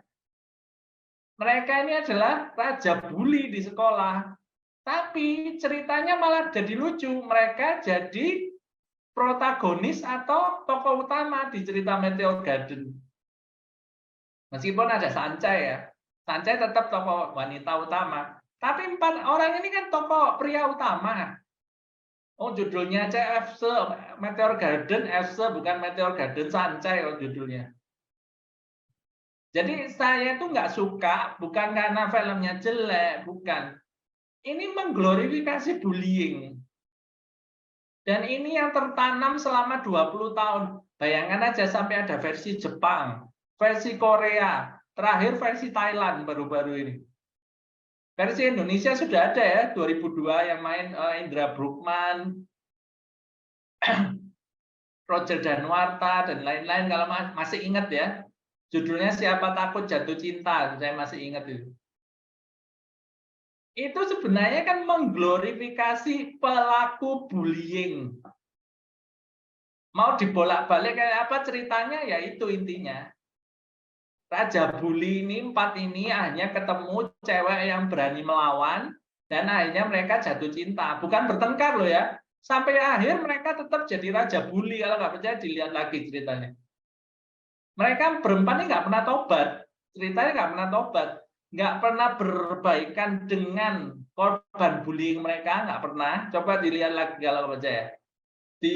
Mereka ini adalah raja bully di sekolah. Tapi ceritanya malah jadi lucu. Mereka jadi protagonis atau tokoh utama di cerita Meteor Garden. Meskipun ada Sancai ya. Sancai tetap tokoh wanita utama. Tapi 4 orang ini kan tokoh pria utama. Oh, judulnya aja F-se, Meteor Garden F-se, bukan Meteor Garden Sancai kalau judulnya. Jadi saya tuh nggak suka, bukan karena filmnya jelek, bukan. Ini mengglorifikasi bullying. Dan ini yang tertanam selama 20 tahun. Bayangkan aja sampai ada versi Jepang, versi Korea, terakhir versi Thailand baru-baru ini. Versi Indonesia sudah ada ya, 2002 yang main Indra Bruggman, Roger Danuarta, dan lain-lain. Kalau masih ingat ya, judulnya Siapa Takut Jatuh Cinta, saya masih ingat itu. Itu sebenarnya kan mengglorifikasi pelaku bullying. Mau dibolak-balik kayak apa ceritanya, ya itu intinya. Raja bully ini, 4 ini hanya ketemu cewek yang berani melawan, dan akhirnya mereka jatuh cinta. Bukan bertengkar loh ya. Sampai akhir mereka tetap jadi raja bully. Kalau nggak percaya dilihat lagi ceritanya. Mereka berempat ini nggak pernah tobat. Ceritanya nggak pernah tobat. Nggak pernah berbaikan dengan korban bullying mereka, nggak pernah. Coba dilihat lagi kalau nggak percaya. Di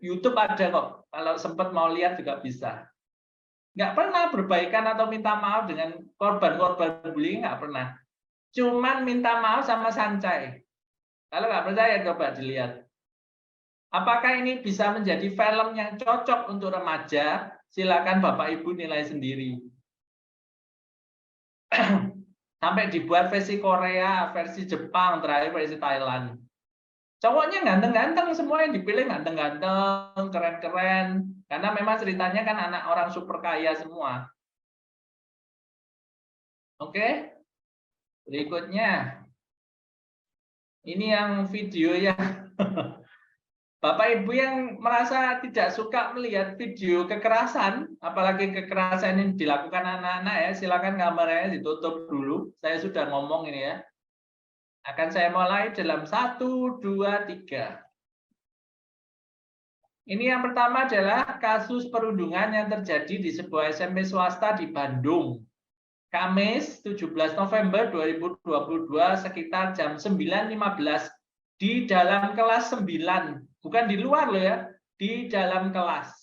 YouTube ada kok. Kalau sempat mau lihat juga bisa. Nggak pernah berbaikan atau minta maaf dengan korban-korban bullying, nggak pernah. Cuman minta maaf sama Sancai. Kalau nggak percaya, coba dilihat. Apakah ini bisa menjadi film yang cocok untuk remaja? Silakan Bapak Ibu nilai sendiri. Sampai dibuat versi Korea, versi Jepang, terakhir versi Thailand. Cowoknya ganteng-ganteng, semua yang dipilih ganteng-ganteng, keren-keren. Karena memang ceritanya kan anak orang super kaya semua. Oke, berikutnya. Ini yang video ya. Bapak Ibu yang merasa tidak suka melihat video kekerasan, apalagi kekerasan yang dilakukan anak-anak ya, silakan kameranya ditutup dulu. Saya sudah ngomong ini ya. Akan saya mulai dalam 1, 2, 3. Ini yang pertama adalah kasus perundungan yang terjadi di sebuah SMP swasta di Bandung. Kamis 17 November 2022 sekitar jam 9.15 di dalam kelas 9. Bukan di luar loh ya, di dalam kelas.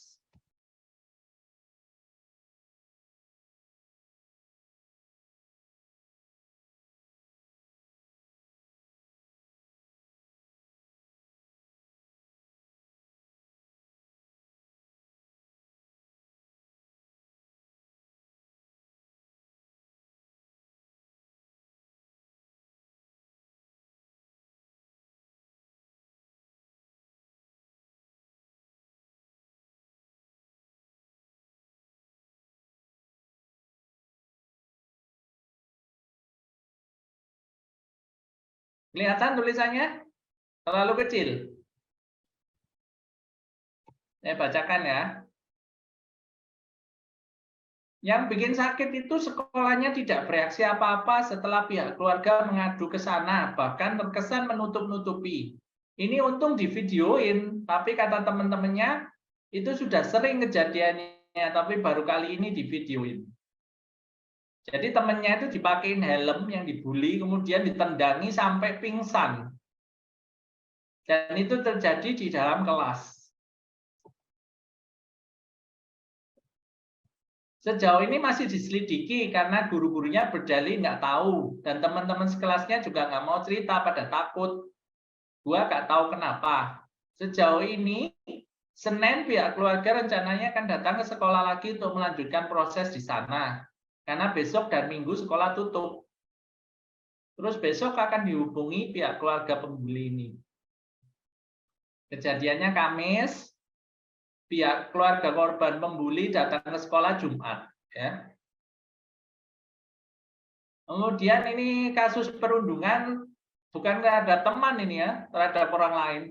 Kelihatan tulisannya? Terlalu kecil. Saya bacakan ya. Yang bikin sakit itu sekolahnya tidak bereaksi apa-apa setelah pihak keluarga mengadu ke sana, bahkan terkesan menutup-nutupi. Ini untung divideoin, tapi kata teman-temannya itu sudah sering kejadiannya, tapi baru kali ini divideoin. Jadi temannya itu dipakein helm yang dibully, kemudian ditendangi sampai pingsan. Dan itu terjadi di dalam kelas. Sejauh ini masih diselidiki karena guru-gurunya berdalih nggak tahu. Dan teman-teman sekelasnya juga nggak mau cerita, pada takut. Gua nggak tahu kenapa. Sejauh ini, Senin pihak keluarga rencananya akan datang ke sekolah lagi untuk melanjutkan proses di sana. Karena besok dan Minggu sekolah tutup. Terus besok akan dihubungi pihak keluarga pembuli ini. Kejadiannya Kamis, pihak keluarga korban pembuli datang ke sekolah Jumat. Ya. Kemudian ini kasus perundungan, bukan terhadap teman ini ya, terhadap orang lain.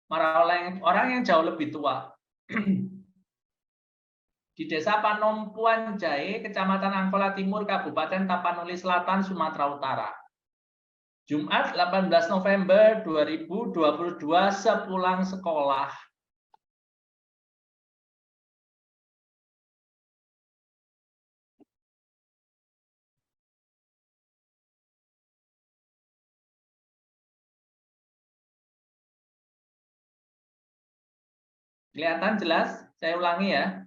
Malah orang yang jauh lebih tua. Di Desa Panompuan Jahe, Kecamatan Angkola Timur, Kabupaten Tapanuli Selatan, Sumatera Utara. Jumat 18 November 2022 sepulang sekolah. Kelihatan jelas? Saya ulangi ya.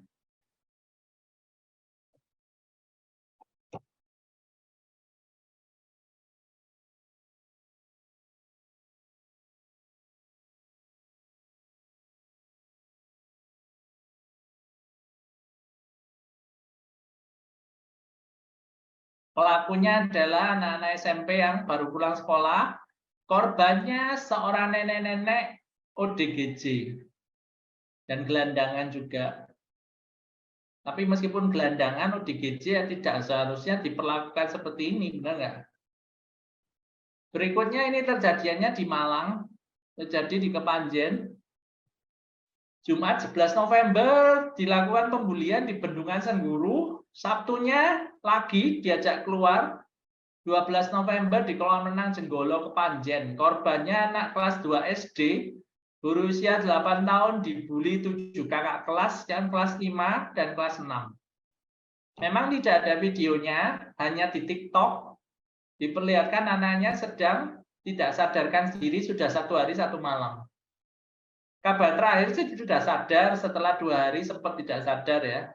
Pelakunya adalah anak-anak SMP yang baru pulang sekolah. Korbannya seorang nenek-nenek ODGJ dan gelandangan juga. Tapi meskipun gelandangan ODGJ ya tidak seharusnya diperlakukan seperti ini, benar nggak? Berikutnya ini terjadiannya di Malang, terjadi di Kepanjen. Jumat 11 November dilakukan pembulian di Bendungan Sengguru. Sabtunya lagi diajak keluar. 12 November di Kolam Renang Jenggolo Kepanjen. Korbannya anak kelas 2 SD, berusia 8 tahun, dibully 7 kakak kelas yang kelas 5 dan kelas 6. Memang tidak ada videonya, hanya di TikTok. Diperlihatkan anaknya sedang tidak sadarkan diri sudah 1 hari 1 malam. Kabar terakhir sih sudah sadar, setelah 2 hari sempat tidak sadar ya.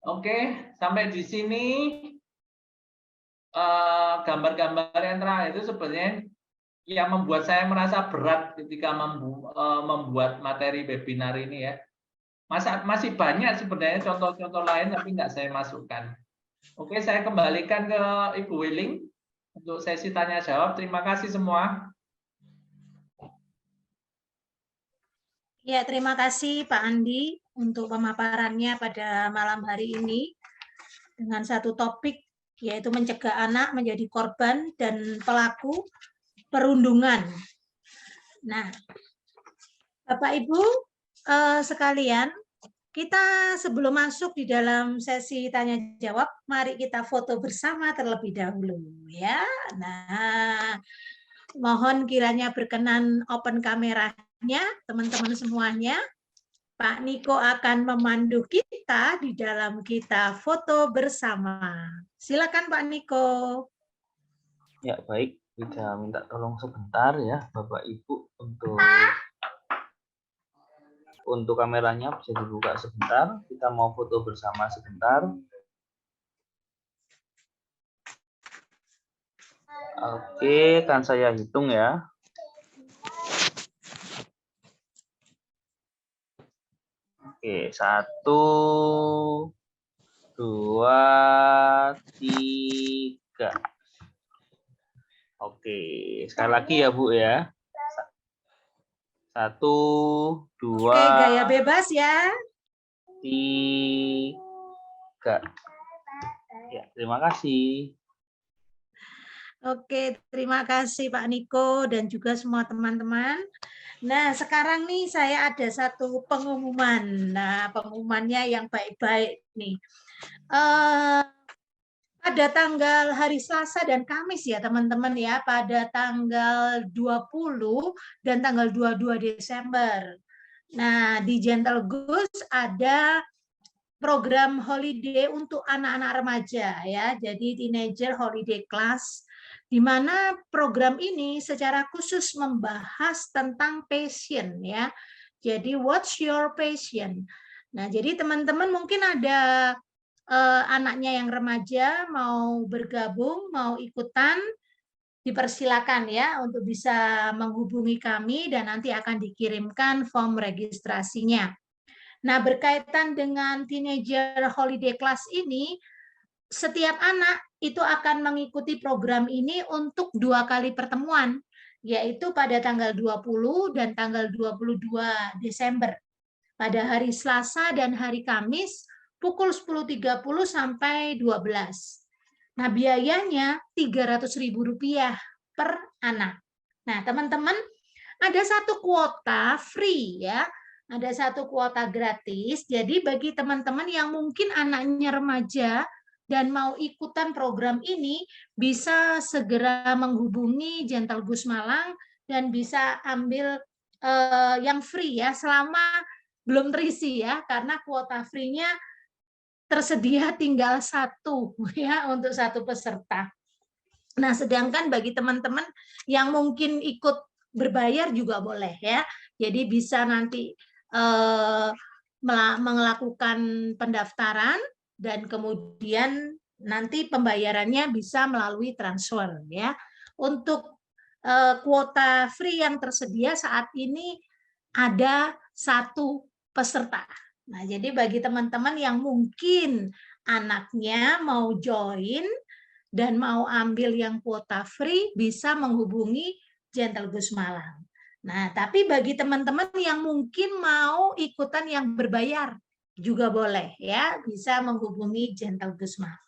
Oke, sampai di sini gambar-gambar yang terakhir itu sebenarnya yang membuat saya merasa berat ketika membuat materi webinar ini ya. Masih banyak sebenarnya contoh-contoh lain tapi nggak saya masukkan. Oke, saya kembalikan ke Ibu Wiling untuk sesi tanya jawab. Terima kasih semua. Ya, terima kasih Pak Andi untuk pemaparannya pada malam hari ini dengan satu topik yaitu mencegah anak menjadi korban dan pelaku perundungan. Nah, Bapak Ibu sekalian, kita sebelum masuk di dalam sesi tanya jawab, mari kita foto bersama terlebih dahulu ya. Nah, mohon kiranya berkenan open kameranya teman-teman semuanya. Pak Niko akan memandu kita di dalam kita foto bersama. Silakan Pak Niko. Ya, baik. Bisa minta tolong sebentar ya, Bapak Ibu, untuk kameranya bisa dibuka sebentar. Kita mau foto bersama sebentar. Oke, kan saya hitung ya. Oke, 1, 2, 3. Oke, sekali lagi ya Bu ya. 1, 2. Oke, gaya bebas ya. 3. Ya, terima kasih. Oke, terima kasih Pak Niko dan juga semua teman-teman. Nah, sekarang nih saya ada satu pengumuman. Nah, pengumumannya yang baik-baik nih. Pada tanggal hari Selasa dan Kamis ya teman-teman ya, pada tanggal 20 dan tanggal 22 Desember. Nah, di Gentle Goose ada program holiday untuk anak-anak remaja ya, jadi teenager holiday class, di mana program ini secara khusus membahas tentang passion ya. Jadi what's your passion? Nah, jadi teman-teman mungkin ada anaknya yang remaja mau bergabung, mau ikutan, dipersilakan ya untuk bisa menghubungi kami dan nanti akan dikirimkan form registrasinya. Nah, berkaitan dengan teenager holiday class ini, setiap anak itu akan mengikuti program ini untuk 2 kali pertemuan, yaitu pada tanggal 20 dan tanggal 22 Desember. Pada hari Selasa dan hari Kamis, pukul 10.30 sampai 12. Nah, biayanya Rp300.000 per anak. Nah, teman-teman, ada satu kuota free ya. Ada satu kuota gratis. Jadi bagi teman-teman yang mungkin anaknya remaja dan mau ikutan program ini, bisa segera menghubungi Gentle Goose Malang dan bisa ambil yang free ya, selama belum terisi ya, karena kuota free-nya tersedia tinggal 1 ya untuk 1 peserta. Nah, sedangkan bagi teman-teman yang mungkin ikut berbayar juga boleh ya. Jadi bisa nanti melakukan pendaftaran dan kemudian nanti pembayarannya bisa melalui transfer ya. Untuk kuota free yang tersedia saat ini ada 1 peserta. Nah, jadi bagi teman-teman yang mungkin anaknya mau join dan mau ambil yang kuota free, bisa menghubungi Gentle Gus Malang. Nah, tapi bagi teman-teman yang mungkin mau ikutan yang berbayar, juga boleh ya, bisa menghubungi Gentle Gus Malang.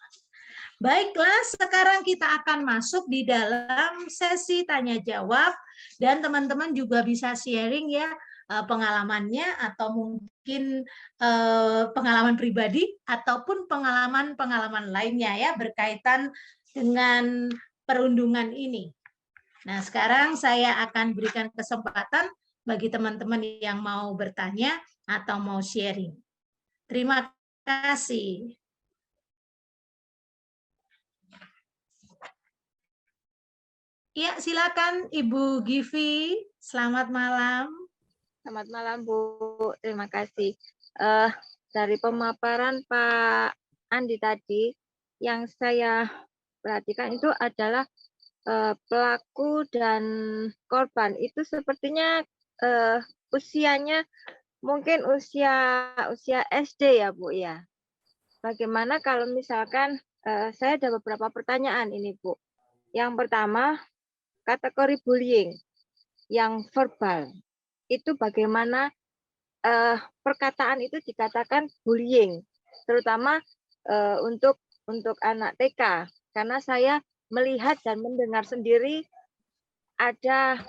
Baiklah, sekarang kita akan masuk di dalam sesi tanya jawab dan teman-teman juga bisa sharing ya pengalamannya atau mungkin pengalaman pribadi ataupun pengalaman-pengalaman lainnya ya berkaitan dengan perundungan ini. Nah, sekarang saya akan berikan kesempatan bagi teman-teman yang mau bertanya atau mau sharing. Terima kasih. Ya, silakan Ibu Givi. Selamat malam. Selamat malam, Bu. Terima kasih. Dari pemaparan Pak Andi tadi, yang saya perhatikan itu adalah pelaku dan korban. Itu sepertinya usianya mungkin usia SD ya, Bu ya. Bagaimana kalau misalkan saya ada beberapa pertanyaan ini, Bu. Yang pertama, kategori bullying yang verbal. Itu bagaimana perkataan itu dikatakan bullying, terutama untuk anak TK, karena saya melihat dan mendengar sendiri ada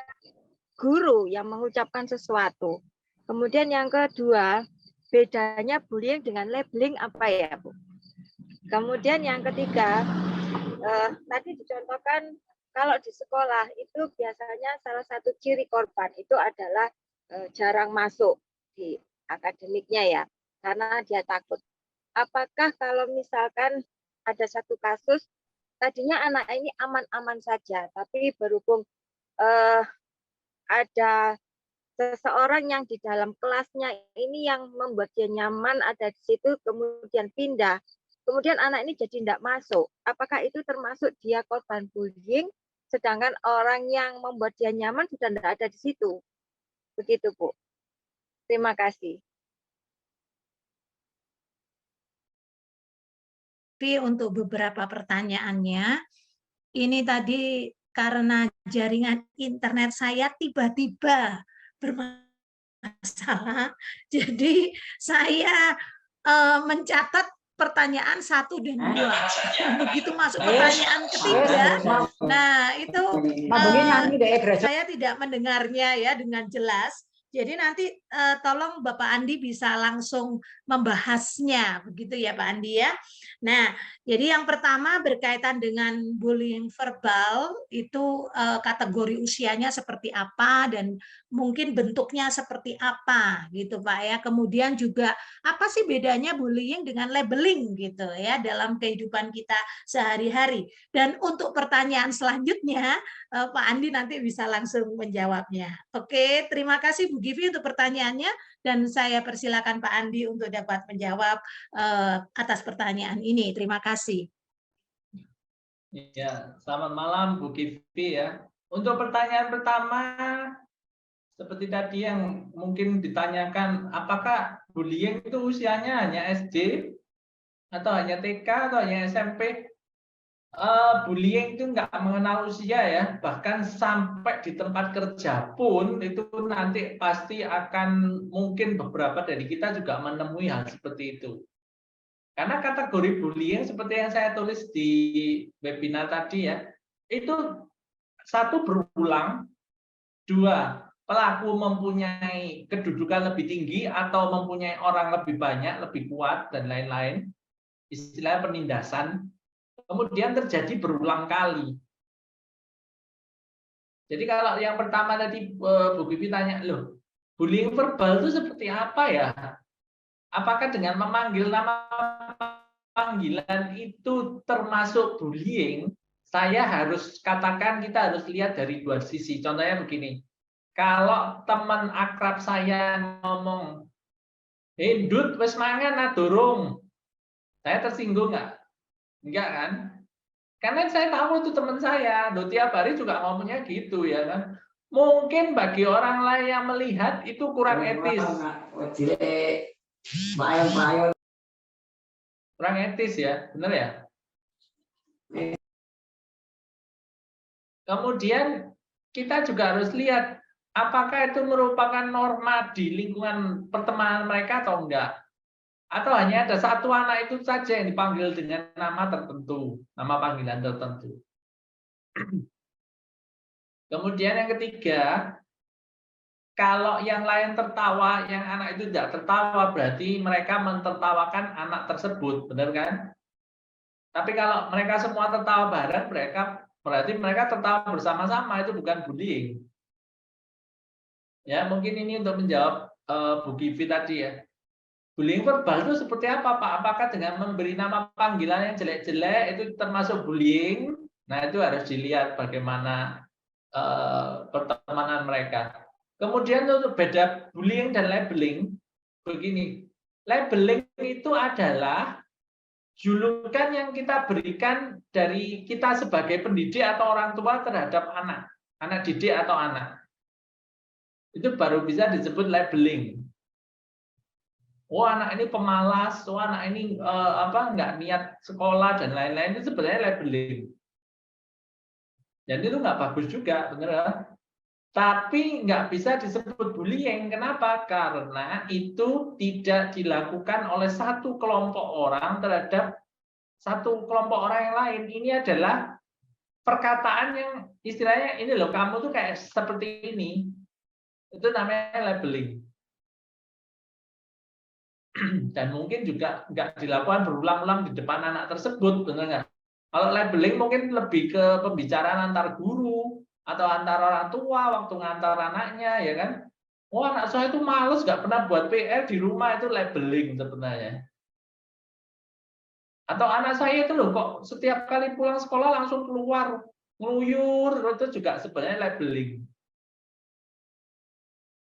guru yang mengucapkan sesuatu. Kemudian yang kedua, bedanya bullying dengan labeling apa ya, Bu? Kemudian yang ketiga, tadi dicontohkan kalau di sekolah itu biasanya salah satu ciri korban itu adalah jarang masuk di akademiknya ya, karena dia takut. Apakah kalau misalkan ada satu kasus, tadinya anak ini aman-aman saja, tapi berhubung ada seseorang yang di dalam kelasnya ini yang membuat dia nyaman ada di situ, kemudian pindah, kemudian anak ini jadi tidak masuk. Apakah itu termasuk dia korban bullying, sedangkan orang yang membuat dia nyaman sudah tidak ada di situ? Begitu, Bu. Terima kasih. Tapi untuk beberapa pertanyaannya, ini tadi karena jaringan internet saya tiba-tiba bermasalah, jadi saya mencatat pertanyaan 1 dan 2. Begitu masuk pertanyaan ketiga, nah itu saya tidak mendengarnya ya dengan jelas. Jadi nanti tolong Bapak Andi bisa langsung membahasnya, begitu ya Pak Andi ya. Nah, jadi yang pertama berkaitan dengan bullying verbal itu kategori usianya seperti apa dan mungkin bentuknya seperti apa gitu Pak ya. Kemudian juga apa sih bedanya bullying dengan labeling gitu ya dalam kehidupan kita sehari-hari. Dan untuk pertanyaan selanjutnya Pak Andi nanti bisa langsung menjawabnya. Oke, terima kasih Bu Givi untuk pertanyaannya dan saya persilakan Pak Andi untuk dapat menjawab atas pertanyaan ini. Terima kasih. Ya, selamat malam Bu Givi ya. Untuk pertanyaan pertama, seperti tadi yang mungkin ditanyakan, apakah bullying itu usianya hanya SD atau hanya TK atau hanya SMP? Bullying itu nggak mengenal usia ya, bahkan sampai di tempat kerja pun itu nanti pasti akan mungkin beberapa dari kita juga menemui hal seperti itu. Karena kategori bullying seperti yang saya tulis di webinar tadi ya, itu 1 berulang, 2 pelaku mempunyai kedudukan lebih tinggi atau mempunyai orang lebih banyak, lebih kuat dan lain-lain, istilah penindasan. Kemudian terjadi berulang kali. Jadi kalau yang pertama tadi Bu Bibi tanya, loh, bullying verbal itu seperti apa ya? Apakah dengan memanggil nama panggilan itu termasuk bullying? Saya harus katakan kita harus lihat dari 2 sisi. Contohnya begini, kalau teman akrab saya ngomong, "Ndut wis mangan durung?" Saya tersinggung nggak? Enggak kan? Karena saya tahu itu teman saya, tiap hari juga ngomongnya gitu ya kan. Mungkin bagi orang lain yang melihat itu kurang etis. Kurang etis ya, benar ya? Kemudian kita juga harus lihat apakah itu merupakan norma di lingkungan pertemanan mereka atau enggak. Atau hanya ada satu anak itu saja yang dipanggil dengan nama tertentu, nama panggilan tertentu. Kemudian yang ketiga, kalau yang lain tertawa, yang anak itu tidak tertawa, berarti mereka mentertawakan anak tersebut, benar kan? Tapi kalau mereka semua tertawa bareng, berarti mereka tertawa bersama-sama, itu bukan bullying. Ya, mungkin ini untuk menjawab Bu Givi tadi ya. Bullying verbal itu seperti apa, Pak? Apakah dengan memberi nama panggilan yang jelek-jelek itu termasuk bullying? Nah, itu harus dilihat bagaimana pertemanan mereka. Kemudian untuk beda bullying dan labeling, begini. Labeling itu adalah julukan yang kita berikan dari kita sebagai pendidik atau orang tua terhadap anak didik atau anak. Itu baru bisa disebut labeling. Oh, anak ini pemalas, oh anak ini nggak niat sekolah dan lain-lain, itu sebenarnya labeling. Dan itu nggak bagus juga, bener. Tapi nggak bisa disebut bullying. Kenapa? Karena itu tidak dilakukan oleh satu kelompok orang terhadap satu kelompok orang yang lain. Ini adalah perkataan yang istilahnya ini loh, kamu tuh kayak seperti ini. Itu namanya labeling. Dan mungkin juga nggak dilakukan berulang-ulang di depan anak tersebut, benar nggak? Kalau labeling mungkin lebih ke pembicaraan antar guru atau antar orang tua waktu ngantar anaknya, ya kan? Oh, anak saya itu males, nggak pernah buat PR di rumah, itu labeling sebenarnya. Atau anak saya itu loh kok setiap kali pulang sekolah langsung keluar ngeluyur, itu juga sebenarnya labeling.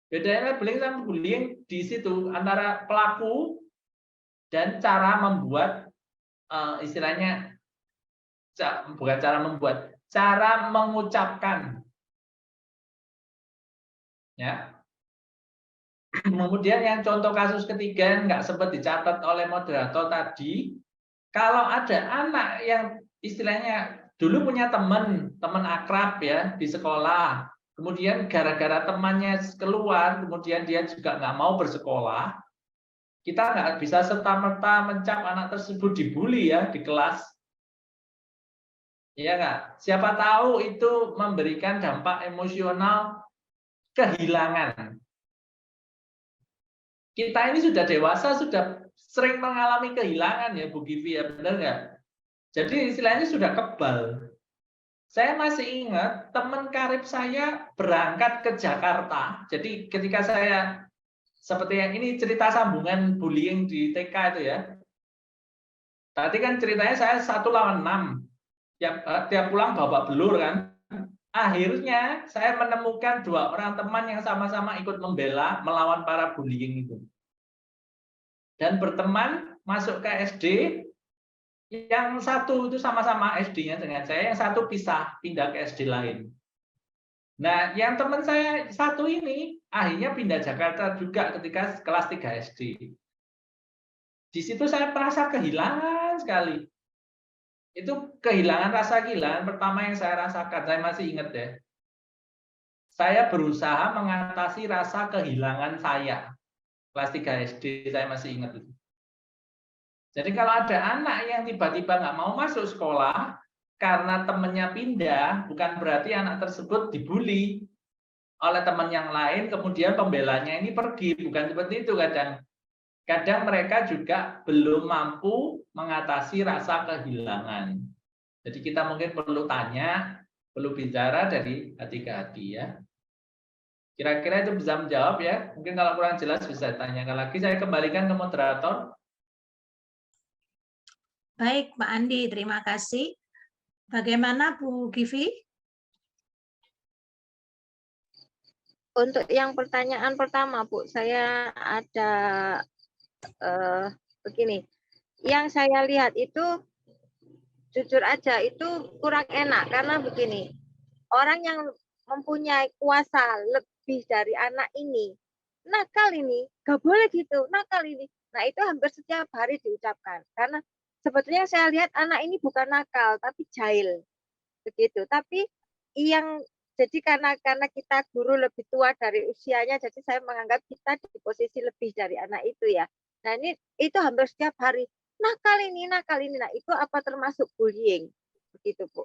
Bedanya labeling sama bullying di situ antara pelaku dan cara membuat istilahnya bukan cara membuat, cara mengucapkan. Ya. Kemudian yang contoh kasus ketiga nggak sempat dicatat oleh moderator tadi, kalau ada anak yang istilahnya dulu punya teman akrab ya di sekolah, kemudian gara-gara temannya keluar, kemudian dia juga nggak mau bersekolah, kita nggak bisa serta-merta mencap anak tersebut dibully ya di kelas. Iya nggak? Siapa tahu itu memberikan dampak emosional kehilangan. Kita ini sudah dewasa, sudah sering mengalami kehilangan ya Bu Givi ya, benar nggak? Jadi istilahnya sudah kebal. Saya masih ingat teman karib saya berangkat ke Jakarta. Jadi ketika saya seperti yang ini cerita sambungan bullying di TK itu ya. Tadi kan ceritanya saya 1 lawan 6. Tiap pulang bawa belur kan. Akhirnya saya menemukan 2 orang teman yang sama-sama ikut membela melawan para bullying itu. Dan berteman masuk ke SD, yang satu itu sama-sama SD-nya dengan saya, yang satu pisah, pindah ke SD lain. Nah, yang teman saya satu ini akhirnya pindah Jakarta juga ketika kelas 3 SD. Di situ saya merasa kehilangan sekali. Itu kehilangan rasa kehilangan pertama yang saya rasakan, saya masih ingat ya. Saya berusaha mengatasi rasa kehilangan saya. Kelas 3 SD saya masih ingat itu. Jadi kalau ada anak yang tiba-tiba nggak mau masuk sekolah karena temannya pindah, bukan berarti anak tersebut dibully oleh teman yang lain, kemudian pembelanya ini pergi. Bukan seperti itu kadang. Kadang mereka juga belum mampu mengatasi rasa kehilangan. Jadi kita mungkin perlu tanya, perlu bicara dari hati ke hati ya. Kira-kira itu bisa menjawab ya. Mungkin kalau kurang jelas bisa tanyakan lagi. Saya kembalikan ke moderator. Baik, Pak Andi, terima kasih. Bagaimana Bu Givi? Untuk yang pertanyaan pertama, Bu, saya ada begini. Yang saya lihat itu, jujur aja, itu kurang enak. Karena begini, orang yang mempunyai kuasa lebih dari anak ini, nakal ini, gak boleh gitu, nakal ini. Nah, itu hampir setiap hari diucapkan. Karena sebetulnya saya lihat anak ini bukan nakal tapi jahil begitu. Tapi yang jadi karena kita guru lebih tua dari usianya, jadi saya menganggap kita di posisi lebih dari anak itu ya. Nah ini itu hampir setiap hari nakal ini. Nah itu apa termasuk bullying begitu Bu?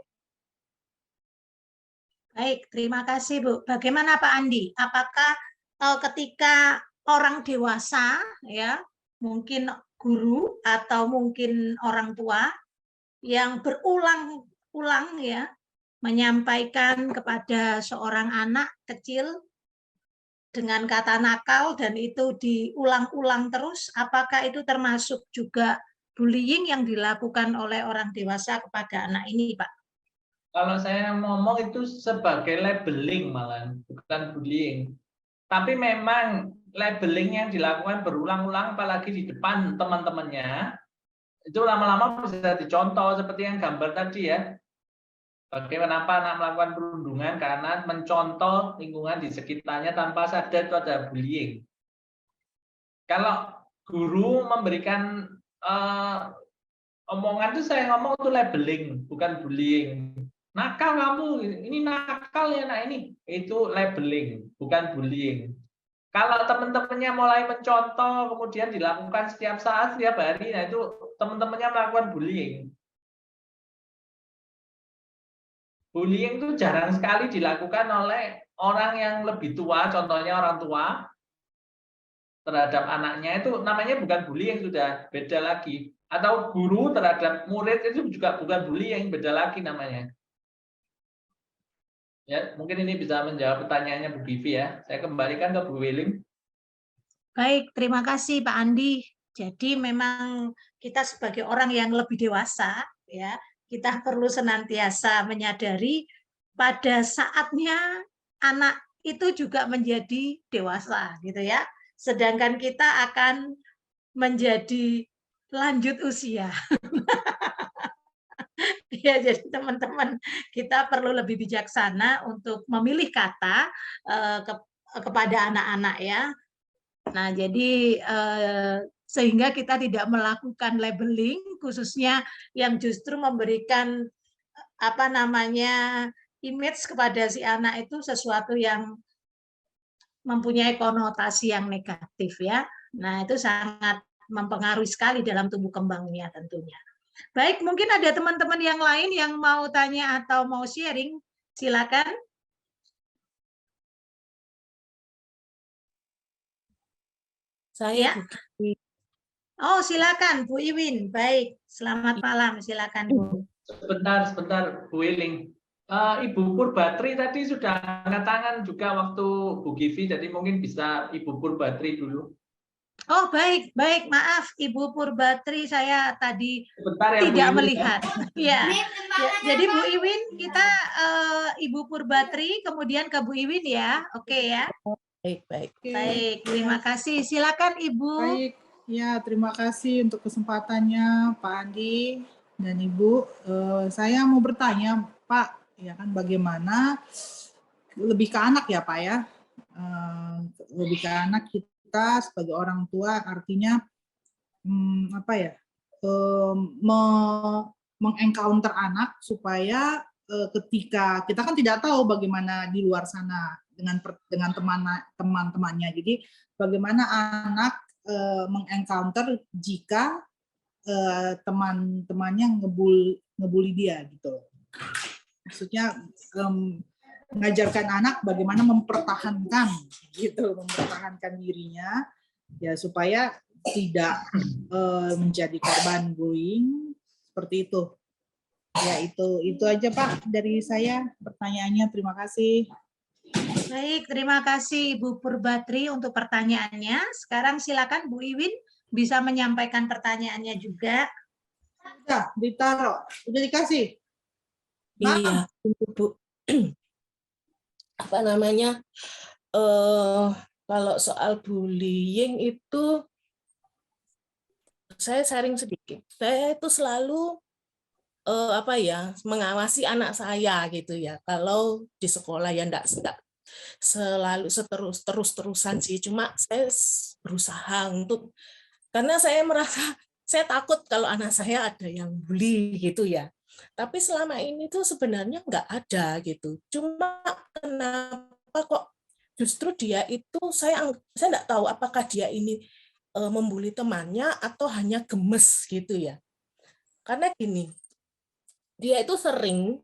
Baik, terima kasih Bu. Bagaimana Pak Andi? Apakah ketika orang dewasa ya, mungkin guru atau mungkin orang tua yang berulang-ulang ya menyampaikan kepada seorang anak kecil dengan kata nakal dan itu diulang-ulang terus, apakah itu termasuk juga bullying yang dilakukan oleh orang dewasa kepada anak ini, Pak? Kalau saya ngomong itu sebagai labeling malah, bukan bullying. Tapi memang labeling yang dilakukan berulang-ulang, apalagi di depan teman-temannya, itu lama-lama bisa dicontoh seperti yang gambar tadi ya. Bagaimana anak melakukan perundungan karena mencontoh lingkungan di sekitarnya tanpa sadar itu ada bullying. Kalau guru memberikan omongan itu saya ngomong itu labeling, bukan bullying. Nakal kamu, ini nakal ya, nah ini itu labeling, bukan bullying. Kalau teman-temannya mulai mencontoh, kemudian dilakukan setiap saat, setiap hari, nah itu teman-temannya melakukan bullying. Bullying itu jarang sekali dilakukan oleh orang yang lebih tua, contohnya orang tua, terhadap anaknya, itu namanya bukan bullying, sudah beda lagi. Atau guru terhadap murid itu juga bukan bullying, beda lagi namanya. Ya, mungkin ini bisa menjawab pertanyaannya Bu Givi ya. Saya kembalikan ke Bu Wiling. Baik, terima kasih Pak Andi. Jadi memang kita sebagai orang yang lebih dewasa, ya, kita perlu senantiasa menyadari pada saatnya anak itu juga menjadi dewasa, gitu ya. Sedangkan kita akan menjadi lanjut usia. Ya, jadi teman-teman kita perlu lebih bijaksana untuk memilih kata kepada anak-anak ya. Nah, jadi sehingga kita tidak melakukan labeling, khususnya yang justru memberikan apa namanya image kepada si anak itu sesuatu yang mempunyai konotasi yang negatif ya. Nah, itu sangat mempengaruhi sekali dalam tumbuh kembangnya tentunya. Baik, mungkin ada teman-teman yang lain yang mau tanya atau mau sharing, silakan. Saya Ya. Oh, silakan Bu Iwin. Baik, selamat malam. Silakan Bu. Sebentar Bu Wiling. Ibu Purbatri tadi sudah angkat tangan juga waktu Bu Givi, jadi mungkin bisa Ibu Purbatri dulu. Oh, baik, baik. Maaf, Ibu Purbatri, saya tadi Sebentar ya, tidak Bu melihat. Ya. Ya, jadi Bu Iwin, kita Ibu Purbatri, kemudian ke Bu Iwin ya. Oke ya. Baik. Baik, terima kasih. Silakan Ibu. Baik, ya terima kasih untuk kesempatannya Pak Andi dan Ibu. Saya mau bertanya Pak, ya kan bagaimana lebih ke anak ya Pak ya, lebih ke anak kita sebagai orang tua, artinya apa ya, mengencounter anak supaya ketika kita kan tidak tahu bagaimana di luar sana dengan teman-temannya. Jadi bagaimana anak mengencounter jika teman-temannya ngebully dia gitu. Maksudnya mengajarkan anak bagaimana mempertahankan dirinya ya supaya tidak menjadi korban bullying seperti itu. Ya itu aja Pak dari saya pertanyaannya. Terima kasih. Baik, terima kasih Ibu Purbatri untuk pertanyaannya. Sekarang silakan Bu Iwin bisa menyampaikan pertanyaannya juga. Udah ditaruh, udah dikasih. Iya, Bu. Apa namanya? Kalau soal bullying itu saya sharing sedikit. Saya itu selalu mengawasi anak saya gitu ya. Kalau di sekolah ya enggak selalu terus-terusan sih, cuma saya berusaha untuk, karena saya merasa saya takut kalau anak saya ada yang bully gitu ya. Tapi selama ini tuh sebenarnya nggak ada gitu. Cuma kenapa kok justru dia itu saya nggak tahu apakah dia ini membuli temannya atau hanya gemes gitu ya. Karena gini, dia itu sering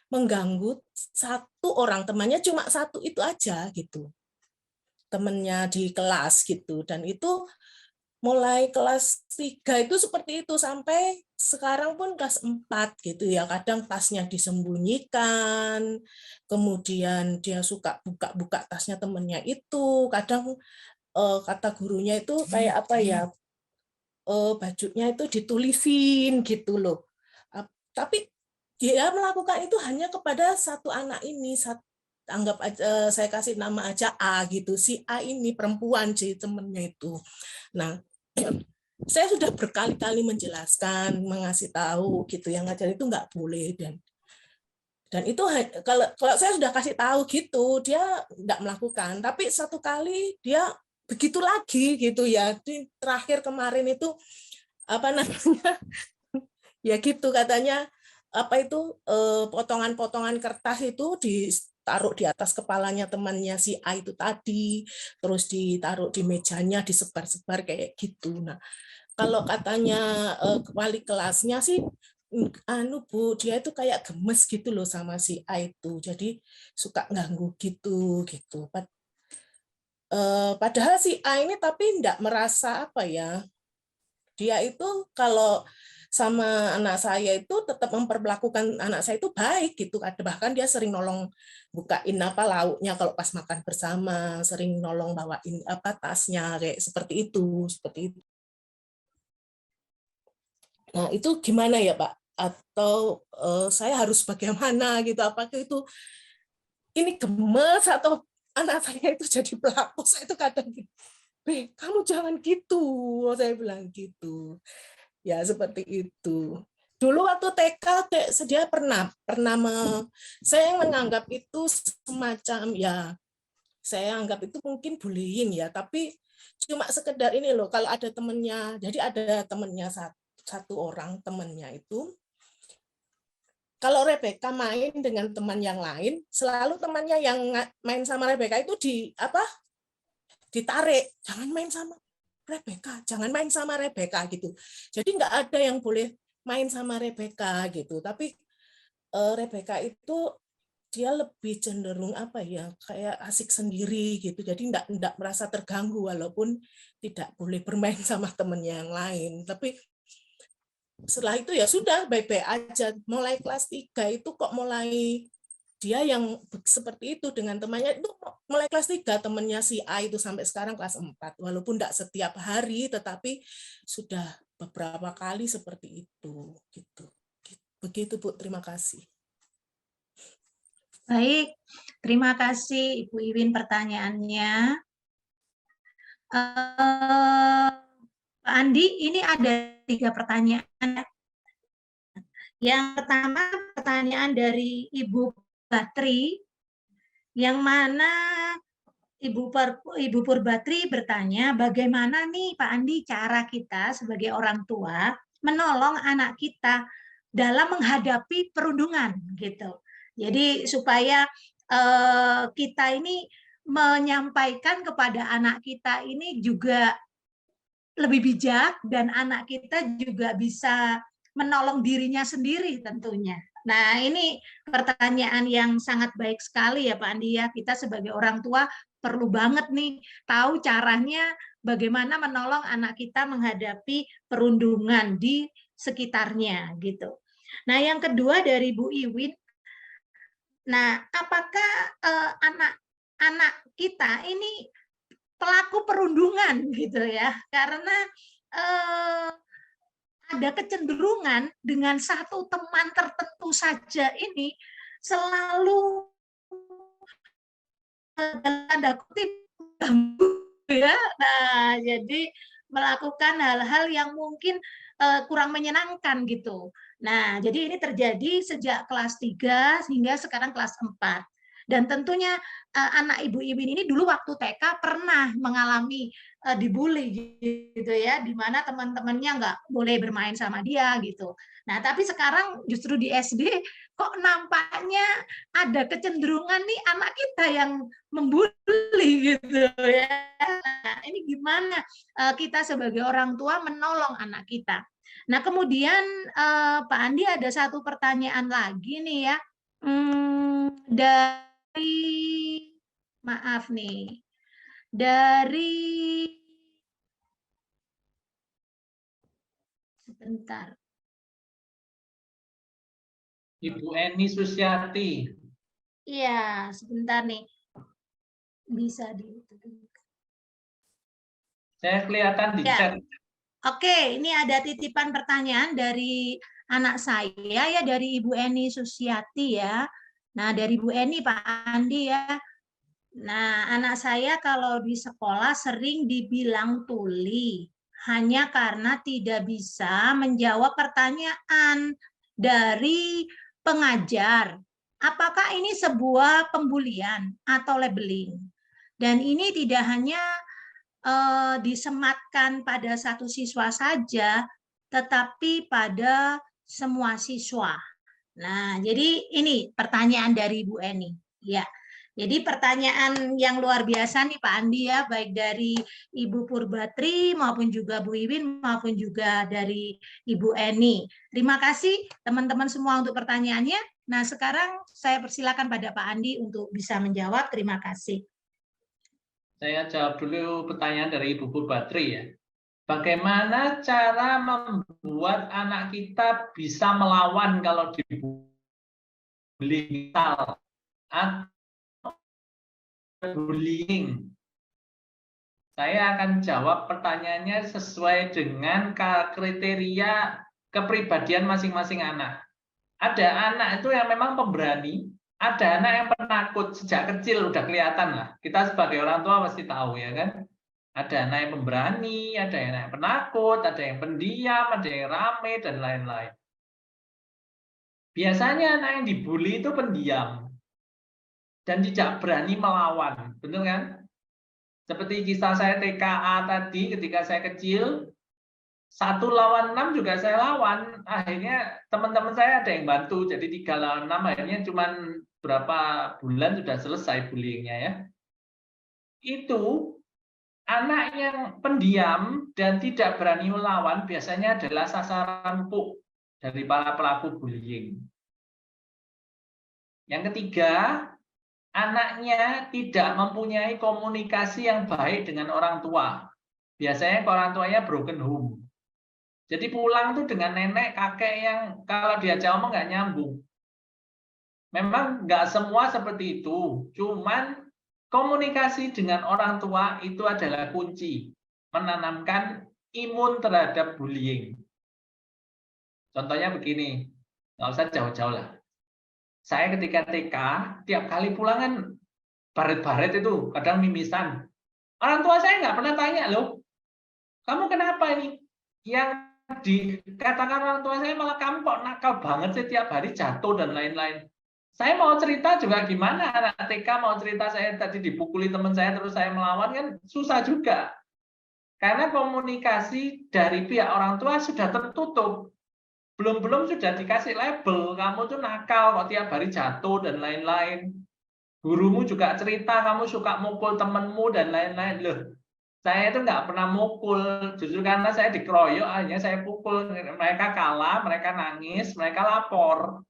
mengganggu satu orang temannya, cuma satu itu aja gitu. Temannya di kelas gitu, dan itu mulai kelas 3 itu seperti itu sampai sekarang pun kelas 4 gitu ya. Kadang tasnya disembunyikan, kemudian dia suka buka-buka tasnya temennya itu, kadang kata gurunya itu kayak apa ya, bajunya itu ditulisin gitu loh. Tapi dia melakukan itu hanya kepada satu anak ini, anggap aja saya kasih nama aja A gitu, si A ini perempuan sih temennya itu. Nah, saya sudah berkali-kali menjelaskan, mengasih tahu gitu, yang ngajar itu nggak boleh, dan itu kalau saya sudah kasih tahu gitu, dia nggak melakukan. Tapi satu kali dia begitu lagi gitu ya. Di terakhir kemarin itu apa namanya? Ya gitu katanya apa itu potongan-potongan kertas itu ditaruh di atas kepalanya temannya si A itu tadi, terus ditaruh di mejanya, disebar-sebar kayak gitu. Nah, kalau katanya wali kelasnya sih, Bu, dia itu kayak gemes gitu loh sama si A itu, jadi suka ganggu gitu. Padahal si A ini tapi enggak merasa apa ya, dia itu kalau sama anak saya itu tetap memperlakukan anak saya itu baik gitu. Bahkan dia sering nolong bukain apa lauknya kalau pas makan bersama, sering nolong bawain apa tasnya kayak seperti itu. Nah, itu gimana ya, Pak? Atau saya harus bagaimana gitu? Apakah itu ini gemes atau anak saya itu jadi pelaku? Saya itu kadang gitu, kamu jangan gitu, saya bilang gitu. Ya seperti itu. Dulu waktu TK dia pernah saya menganggap itu semacam ya, saya anggap itu mungkin bullying ya, tapi cuma sekedar ini loh, kalau ada temennya, jadi ada temennya satu orang temennya itu, kalau Rebecca main dengan teman yang lain, selalu temannya yang main sama Rebecca itu ditarik, jangan main sama Rebecca, jangan main sama Rebecca gitu. Jadi nggak ada yang boleh main sama Rebecca gitu. Tapi Rebecca itu dia lebih cenderung apa ya, kayak asik sendiri gitu. Jadi nggak merasa terganggu walaupun tidak boleh bermain sama temennya yang lain. Tapi setelah itu ya sudah baik-baik aja. Mulai kelas 3 itu kok mulai dia yang seperti itu dengan temannya itu mulai kelas 3 temannya si A itu sampai sekarang kelas 4. Walaupun tidak setiap hari tetapi sudah beberapa kali seperti itu gitu. Begitu Bu, terima kasih. Baik, terima kasih Ibu Iwin pertanyaannya. Pak Andi, ini ada 3 pertanyaan. Yang pertama pertanyaan dari Ibu Batri, yang mana Ibu Purbatri bertanya, bagaimana nih Pak Andi cara kita sebagai orang tua menolong anak kita dalam menghadapi perundungan gitu. Jadi supaya kita ini menyampaikan kepada anak kita ini juga lebih bijak dan anak kita juga bisa menolong dirinya sendiri tentunya. Nah, ini pertanyaan yang sangat baik sekali ya Pak Andi ya. Kita sebagai orang tua perlu banget nih tahu caranya bagaimana menolong anak kita menghadapi perundungan di sekitarnya gitu. Nah, yang kedua dari Bu Iwin, nah apakah anak-anak kita ini pelaku perundungan gitu ya, karena ada kecenderungan dengan satu teman tertentu saja ini selalu dalam tanda kutip ya. Nah, jadi melakukan hal-hal yang mungkin kurang menyenangkan gitu. Nah, jadi ini terjadi sejak kelas 3 hingga sekarang kelas 4. Dan tentunya anak Ibu Iwin ini dulu waktu TK pernah mengalami dibully gitu ya, di mana teman-temannya nggak boleh bermain sama dia gitu. Nah, tapi sekarang justru di SD kok nampaknya ada kecenderungan nih anak kita yang membuli gitu ya. Nah, ini gimana kita sebagai orang tua menolong anak kita. Nah, kemudian Pak Andi ada satu pertanyaan lagi nih ya. Dari maaf nih. Dari sebentar. Ibu Eni Susiati. Iya, sebentar nih. Bisa di Saya kelihatan di Ya. chat. Oke, ini ada titipan pertanyaan dari anak saya ya, dari Ibu Eni Susiati ya. Nah, dari Bu Eni Pak Andi ya. Nah, anak saya kalau di sekolah sering dibilang tuli hanya karena tidak bisa menjawab pertanyaan dari pengajar. Apakah ini sebuah pembulian atau labeling? Dan ini tidak hanya disematkan pada satu siswa saja, tetapi pada semua siswa. Nah, jadi ini pertanyaan dari Bu Eni. Ya, jadi pertanyaan yang luar biasa nih Pak Andi ya, baik dari Ibu Purbatri maupun juga Bu Iwin maupun juga dari Ibu Eni. Terima kasih teman-teman semua untuk pertanyaannya. Nah, sekarang saya persilakan pada Pak Andi untuk bisa menjawab. Terima kasih. Saya jawab dulu pertanyaan dari Ibu Purbatri ya. Bagaimana cara membuat anak kita bisa melawan kalau dibully atau bullying? Saya akan jawab pertanyaannya sesuai dengan kriteria kepribadian masing-masing anak. Ada anak itu yang memang pemberani, ada anak yang penakut. Sejak kecil udah kelihatan lah. Kita sebagai orang tua pasti tahu ya kan. Ada anak yang pemberani, ada yang penakut, ada yang pendiam, ada yang rame, dan lain-lain. Biasanya anak yang dibully itu pendiam dan tidak berani melawan, betul kan? Seperti kisah saya TKA tadi ketika saya kecil, 1 lawan 6 juga saya lawan. Akhirnya teman-teman saya ada yang bantu, jadi 3 lawan 6 akhirnya cuma berapa bulan sudah selesai bullyingnya ya. Itu anak yang pendiam dan tidak berani melawan biasanya adalah sasaran empuk dari para pelaku bullying. Yang ketiga, anaknya tidak mempunyai komunikasi yang baik dengan orang tua. Biasanya orang tuanya broken home. Jadi pulang tuh dengan nenek, kakek yang kalau diajak ngomong nggak nyambung. Memang nggak semua seperti itu, cuman komunikasi dengan orang tua itu adalah kunci menanamkan imun terhadap bullying. Contohnya begini, nggak usah jauh-jauh lah. Saya ketika TK, tiap kali pulang kan baret-baret itu, kadang mimisan. Orang tua saya nggak pernah tanya, loh, kamu kenapa ini? Yang dikatakan orang tua saya malah, kamu kok nakal banget sih, tiap hari jatuh dan lain-lain. Saya mau cerita juga gimana, anak TK mau cerita saya tadi dipukuli teman saya terus saya melawan kan susah juga. Karena komunikasi dari pihak orang tua sudah tertutup. Belum-belum sudah dikasih label, kamu tuh nakal kok tiap hari jatuh dan lain-lain. Gurumu juga cerita kamu suka mukul temenmu dan lain-lain. Loh, saya itu nggak pernah mukul, justru karena saya dikeroyok akhirnya saya pukul. Mereka kalah, mereka nangis, mereka lapor.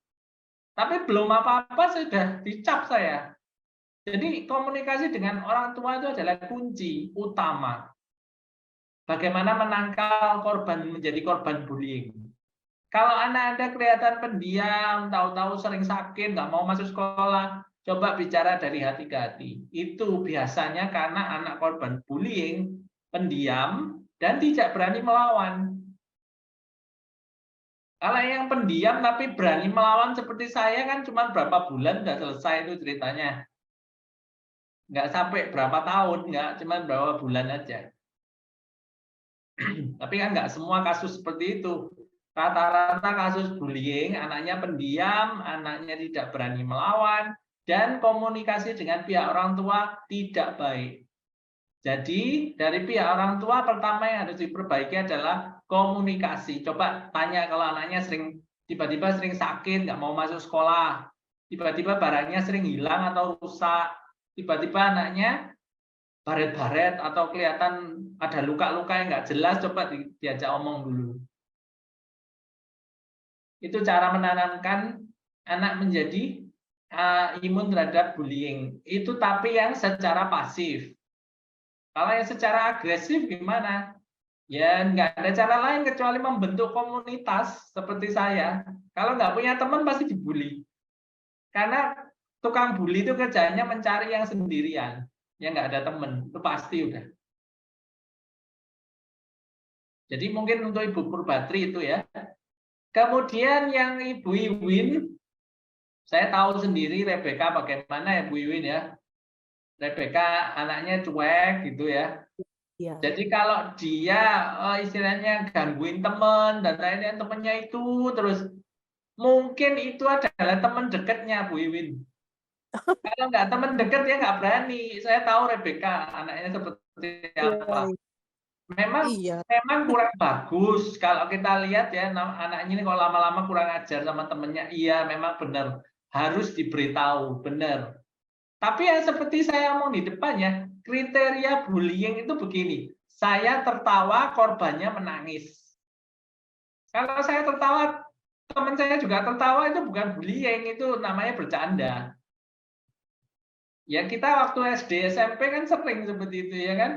Tapi belum apa-apa sudah dicap saya. Jadi komunikasi dengan orang tua itu adalah kunci utama. Bagaimana menangkal korban menjadi korban bullying. Kalau anak Anda kelihatan pendiam, tahu-tahu sering sakit, nggak mau masuk sekolah, coba bicara dari hati ke hati. Itu biasanya karena anak korban bullying, pendiam, dan tidak berani melawan. Kalau yang pendiam tapi berani melawan seperti saya kan cuma berapa bulan udah selesai itu ceritanya. Nggak sampai berapa tahun, nggak, cuma berapa bulan aja. Tapi kan nggak semua kasus seperti itu. Rata-rata kasus bullying, anaknya pendiam, anaknya tidak berani melawan, dan komunikasi dengan pihak orang tua tidak baik. Jadi dari pihak orang tua pertama yang harus diperbaiki adalah komunikasi. Coba tanya kalau anaknya tiba-tiba sering sakit, nggak mau masuk sekolah, tiba-tiba barangnya sering hilang atau rusak, tiba-tiba anaknya baret-baret atau kelihatan ada luka-luka yang nggak jelas, coba diajak omong dulu. Itu cara menanamkan anak menjadi imun terhadap bullying. Itu tapi yang secara pasif. Kalau yang secara agresif gimana? Ya nggak ada cara lain kecuali membentuk komunitas seperti saya. Kalau nggak punya teman pasti dibully. Karena tukang bully itu kerjanya mencari yang sendirian. Yang nggak ada teman, itu pasti udah. Jadi mungkin untuk Ibu Purbatri itu ya. Kemudian yang Ibu Iwin, saya tahu sendiri Rebecca bagaimana ya Bu Iwin ya. Rebecca anaknya cuek gitu ya. Ya. Jadi kalau dia istilahnya gangguin teman dan lain-lain temannya itu terus mungkin itu adalah teman dekatnya Bu Iwin. Kalau nggak teman dekat dia nggak berani. Saya tahu Rebecca anaknya seperti apa. Memang kurang bagus kalau kita lihat ya anaknya ini kalau lama-lama kurang ajar sama temennya. Iya memang benar harus diberitahu benar. Tapi yang seperti saya omong di depannya kriteria bullying itu begini. Saya tertawa korbannya menangis. Kalau saya tertawa teman saya juga tertawa itu bukan bullying, itu namanya bercanda. Ya kita waktu SD SMP kan sering seperti itu ya kan.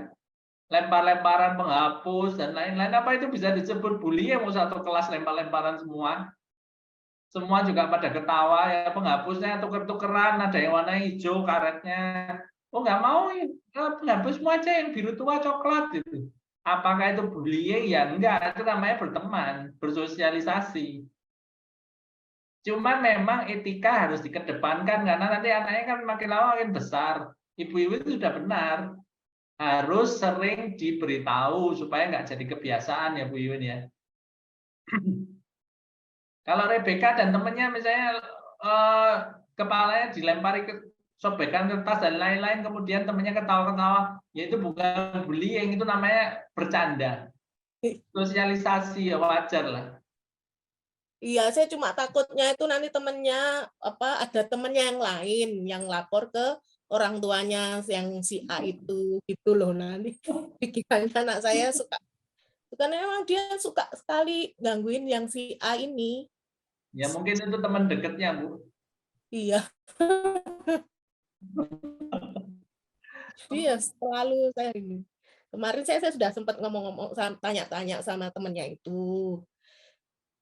Lempar-lemparan penghapus dan lain-lain, apa itu bisa disebut bullying? Mau satu kelas lempar-lemparan semua. Semua juga pada ketawa ya, penghapusnya tuker-tukeran, ada yang warna hijau karetnya. Oh nggak mau, penghapusmu aja yang biru tua coklat gitu. Apakah itu bullying? Ya enggak, itu namanya berteman, bersosialisasi. Cuma memang etika harus dikedepankan karena nanti anaknya kan makin lama makin besar. Ibu-ibu itu sudah benar. Harus sering diberitahu supaya nggak jadi kebiasaan ya Bu Iwin ya. Kalau Rebecca dan temennya misalnya kepalanya dilempari sobekan kertas dan lain-lain, kemudian temennya ketawa-ketawa, ya itu bukan bullying, itu namanya bercanda. Sosialisasi ya wajar lah. Iya, saya cuma takutnya itu nanti temennya ada temennya yang lain yang lapor ke orang tuanya yang si A itu gitu loh, nanti pikirannya anak saya suka karena memang dia suka sekali gangguin yang si A ini. Ya mungkin itu teman dekatnya Bu. Iya. Iya selalu saya ini. Kemarin saya sudah sempat ngomong-ngomong tanya-tanya sama temennya itu.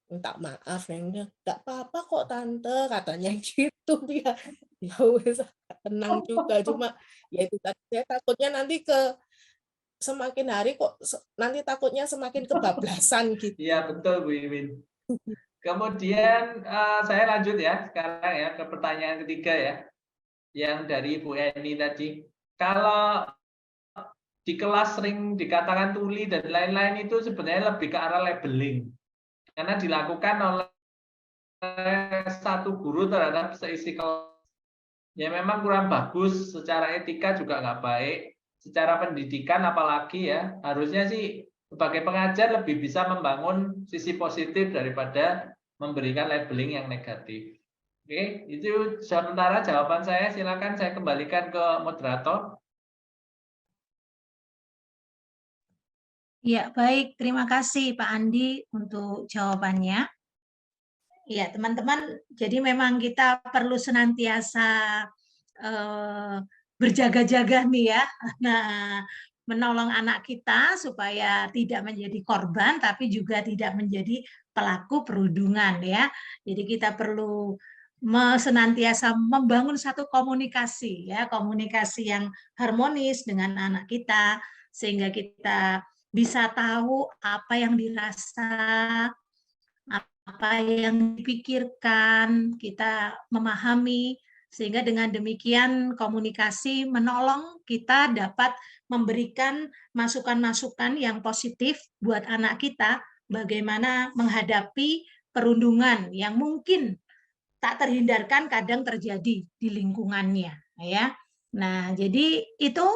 Minta maaf nengnya, nggak apa-apa kok tante katanya gitu dia. Ya wes tenang juga, cuma ya itu tadi saya takutnya nanti semakin hari kok nanti takutnya semakin kebablasan gitu. Iya betul Bu Iwin. Kemudian saya lanjut ya sekarang ya ke pertanyaan ketiga ya, yang dari Bu Eni tadi. Kalau di kelas sering dikatakan tuli dan lain-lain itu sebenarnya lebih ke arah labeling. Karena dilakukan oleh satu guru terhadap seisi kelas. Ya memang kurang bagus, secara etika juga nggak baik, secara pendidikan apalagi ya, harusnya sih sebagai pengajar lebih bisa membangun sisi positif daripada memberikan labeling yang negatif. Oke, itu sementara jawaban saya, silakan saya kembalikan ke moderator. Ya, baik. Terima kasih Pak Andi untuk jawabannya. Ya, teman-teman, jadi memang kita perlu senantiasa berjaga-jaga nih ya. Nah, menolong anak kita supaya tidak menjadi korban, tapi juga tidak menjadi pelaku perundungan ya. Jadi kita perlu senantiasa membangun satu komunikasi ya, komunikasi yang harmonis dengan anak kita, sehingga kita bisa tahu apa yang dirasa, apa yang dipikirkan, kita memahami, sehingga dengan demikian komunikasi menolong kita dapat memberikan masukan-masukan yang positif buat anak kita, bagaimana menghadapi perundungan yang mungkin tak terhindarkan kadang terjadi di lingkungannya, ya. Nah, jadi itu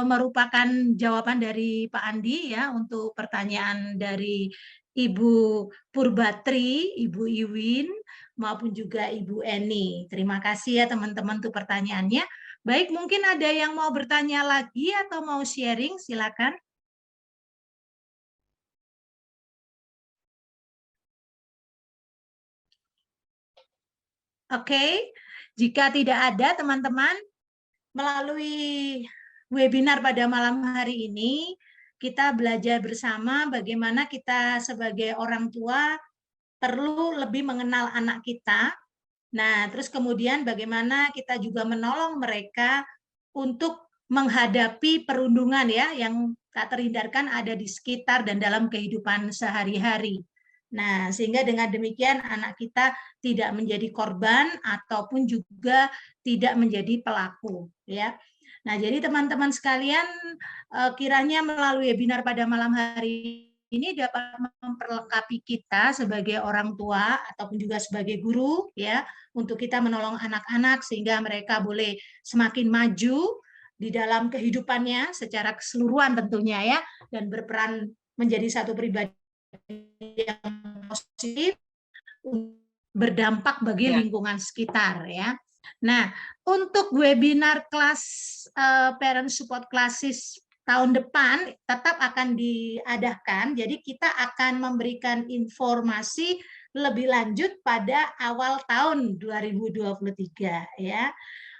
merupakan jawaban dari Pak Andi ya untuk pertanyaan dari Ibu Purbatri, Ibu Iwin, maupun juga Ibu Eni. Terima kasih ya teman-teman untuk pertanyaannya. Baik, mungkin ada yang mau bertanya lagi atau mau sharing, silakan. Oke, jika tidak ada teman-teman, melalui webinar pada malam hari ini, kita belajar bersama bagaimana kita sebagai orang tua perlu lebih mengenal anak kita. Nah, terus kemudian bagaimana kita juga menolong mereka untuk menghadapi perundungan ya yang tak terhindarkan ada di sekitar dan dalam kehidupan sehari-hari. Nah, sehingga dengan demikian anak kita tidak menjadi korban ataupun juga tidak menjadi pelaku ya. Nah, jadi teman-teman sekalian kiranya melalui webinar pada malam hari ini dapat memperlengkapi kita sebagai orang tua ataupun juga sebagai guru ya untuk kita menolong anak-anak sehingga mereka boleh semakin maju di dalam kehidupannya secara keseluruhan tentunya ya dan berperan menjadi satu pribadi yang positif berdampak bagi lingkungan sekitar ya. Nah, untuk webinar kelas parent support classes tahun depan tetap akan diadakan. Jadi kita akan memberikan informasi lebih lanjut pada awal tahun 2023 ya.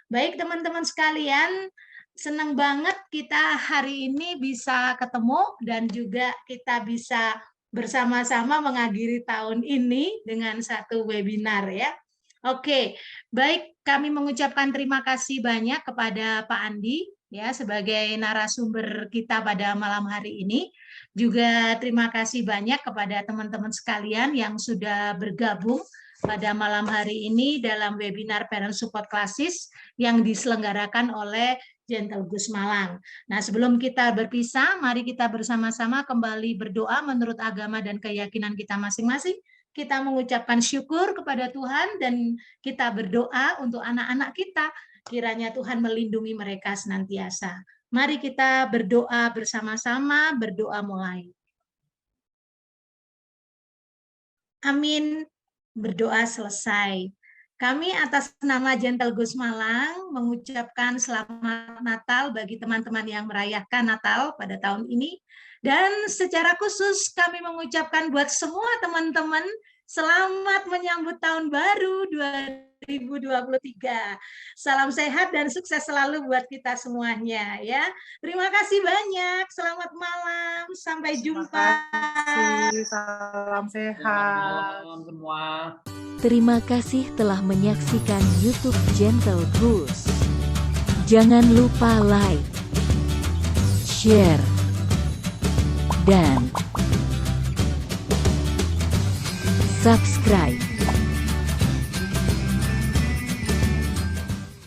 Baik teman-teman sekalian, senang banget kita hari ini bisa ketemu dan juga kita bisa bersama-sama mengakhiri tahun ini dengan satu webinar ya. Oke, baik kami mengucapkan terima kasih banyak kepada Pak Andi ya sebagai narasumber kita pada malam hari ini. Juga terima kasih banyak kepada teman-teman sekalian yang sudah bergabung pada malam hari ini dalam webinar Parent Support Classes yang diselenggarakan oleh Gentle Gus Malang. Nah, sebelum kita berpisah, mari kita bersama-sama kembali berdoa menurut agama dan keyakinan kita masing-masing. Kita mengucapkan syukur kepada Tuhan dan kita berdoa untuk anak-anak kita. Kiranya Tuhan melindungi mereka senantiasa. Mari kita berdoa bersama-sama, berdoa mulai. Amin. Berdoa selesai. Kami atas nama Gentle Gus Malang mengucapkan selamat Natal bagi teman-teman yang merayakan Natal pada tahun ini. Dan secara khusus kami mengucapkan buat semua teman-teman selamat menyambut tahun baru 2023. Salam sehat dan sukses selalu buat kita semuanya ya. Terima kasih banyak. Selamat malam. Sampai jumpa. Terima kasih. Salam sehat. Salam semua. Terima kasih telah menyaksikan YouTube Gentle Gus. Jangan lupa like, share, dan subscribe.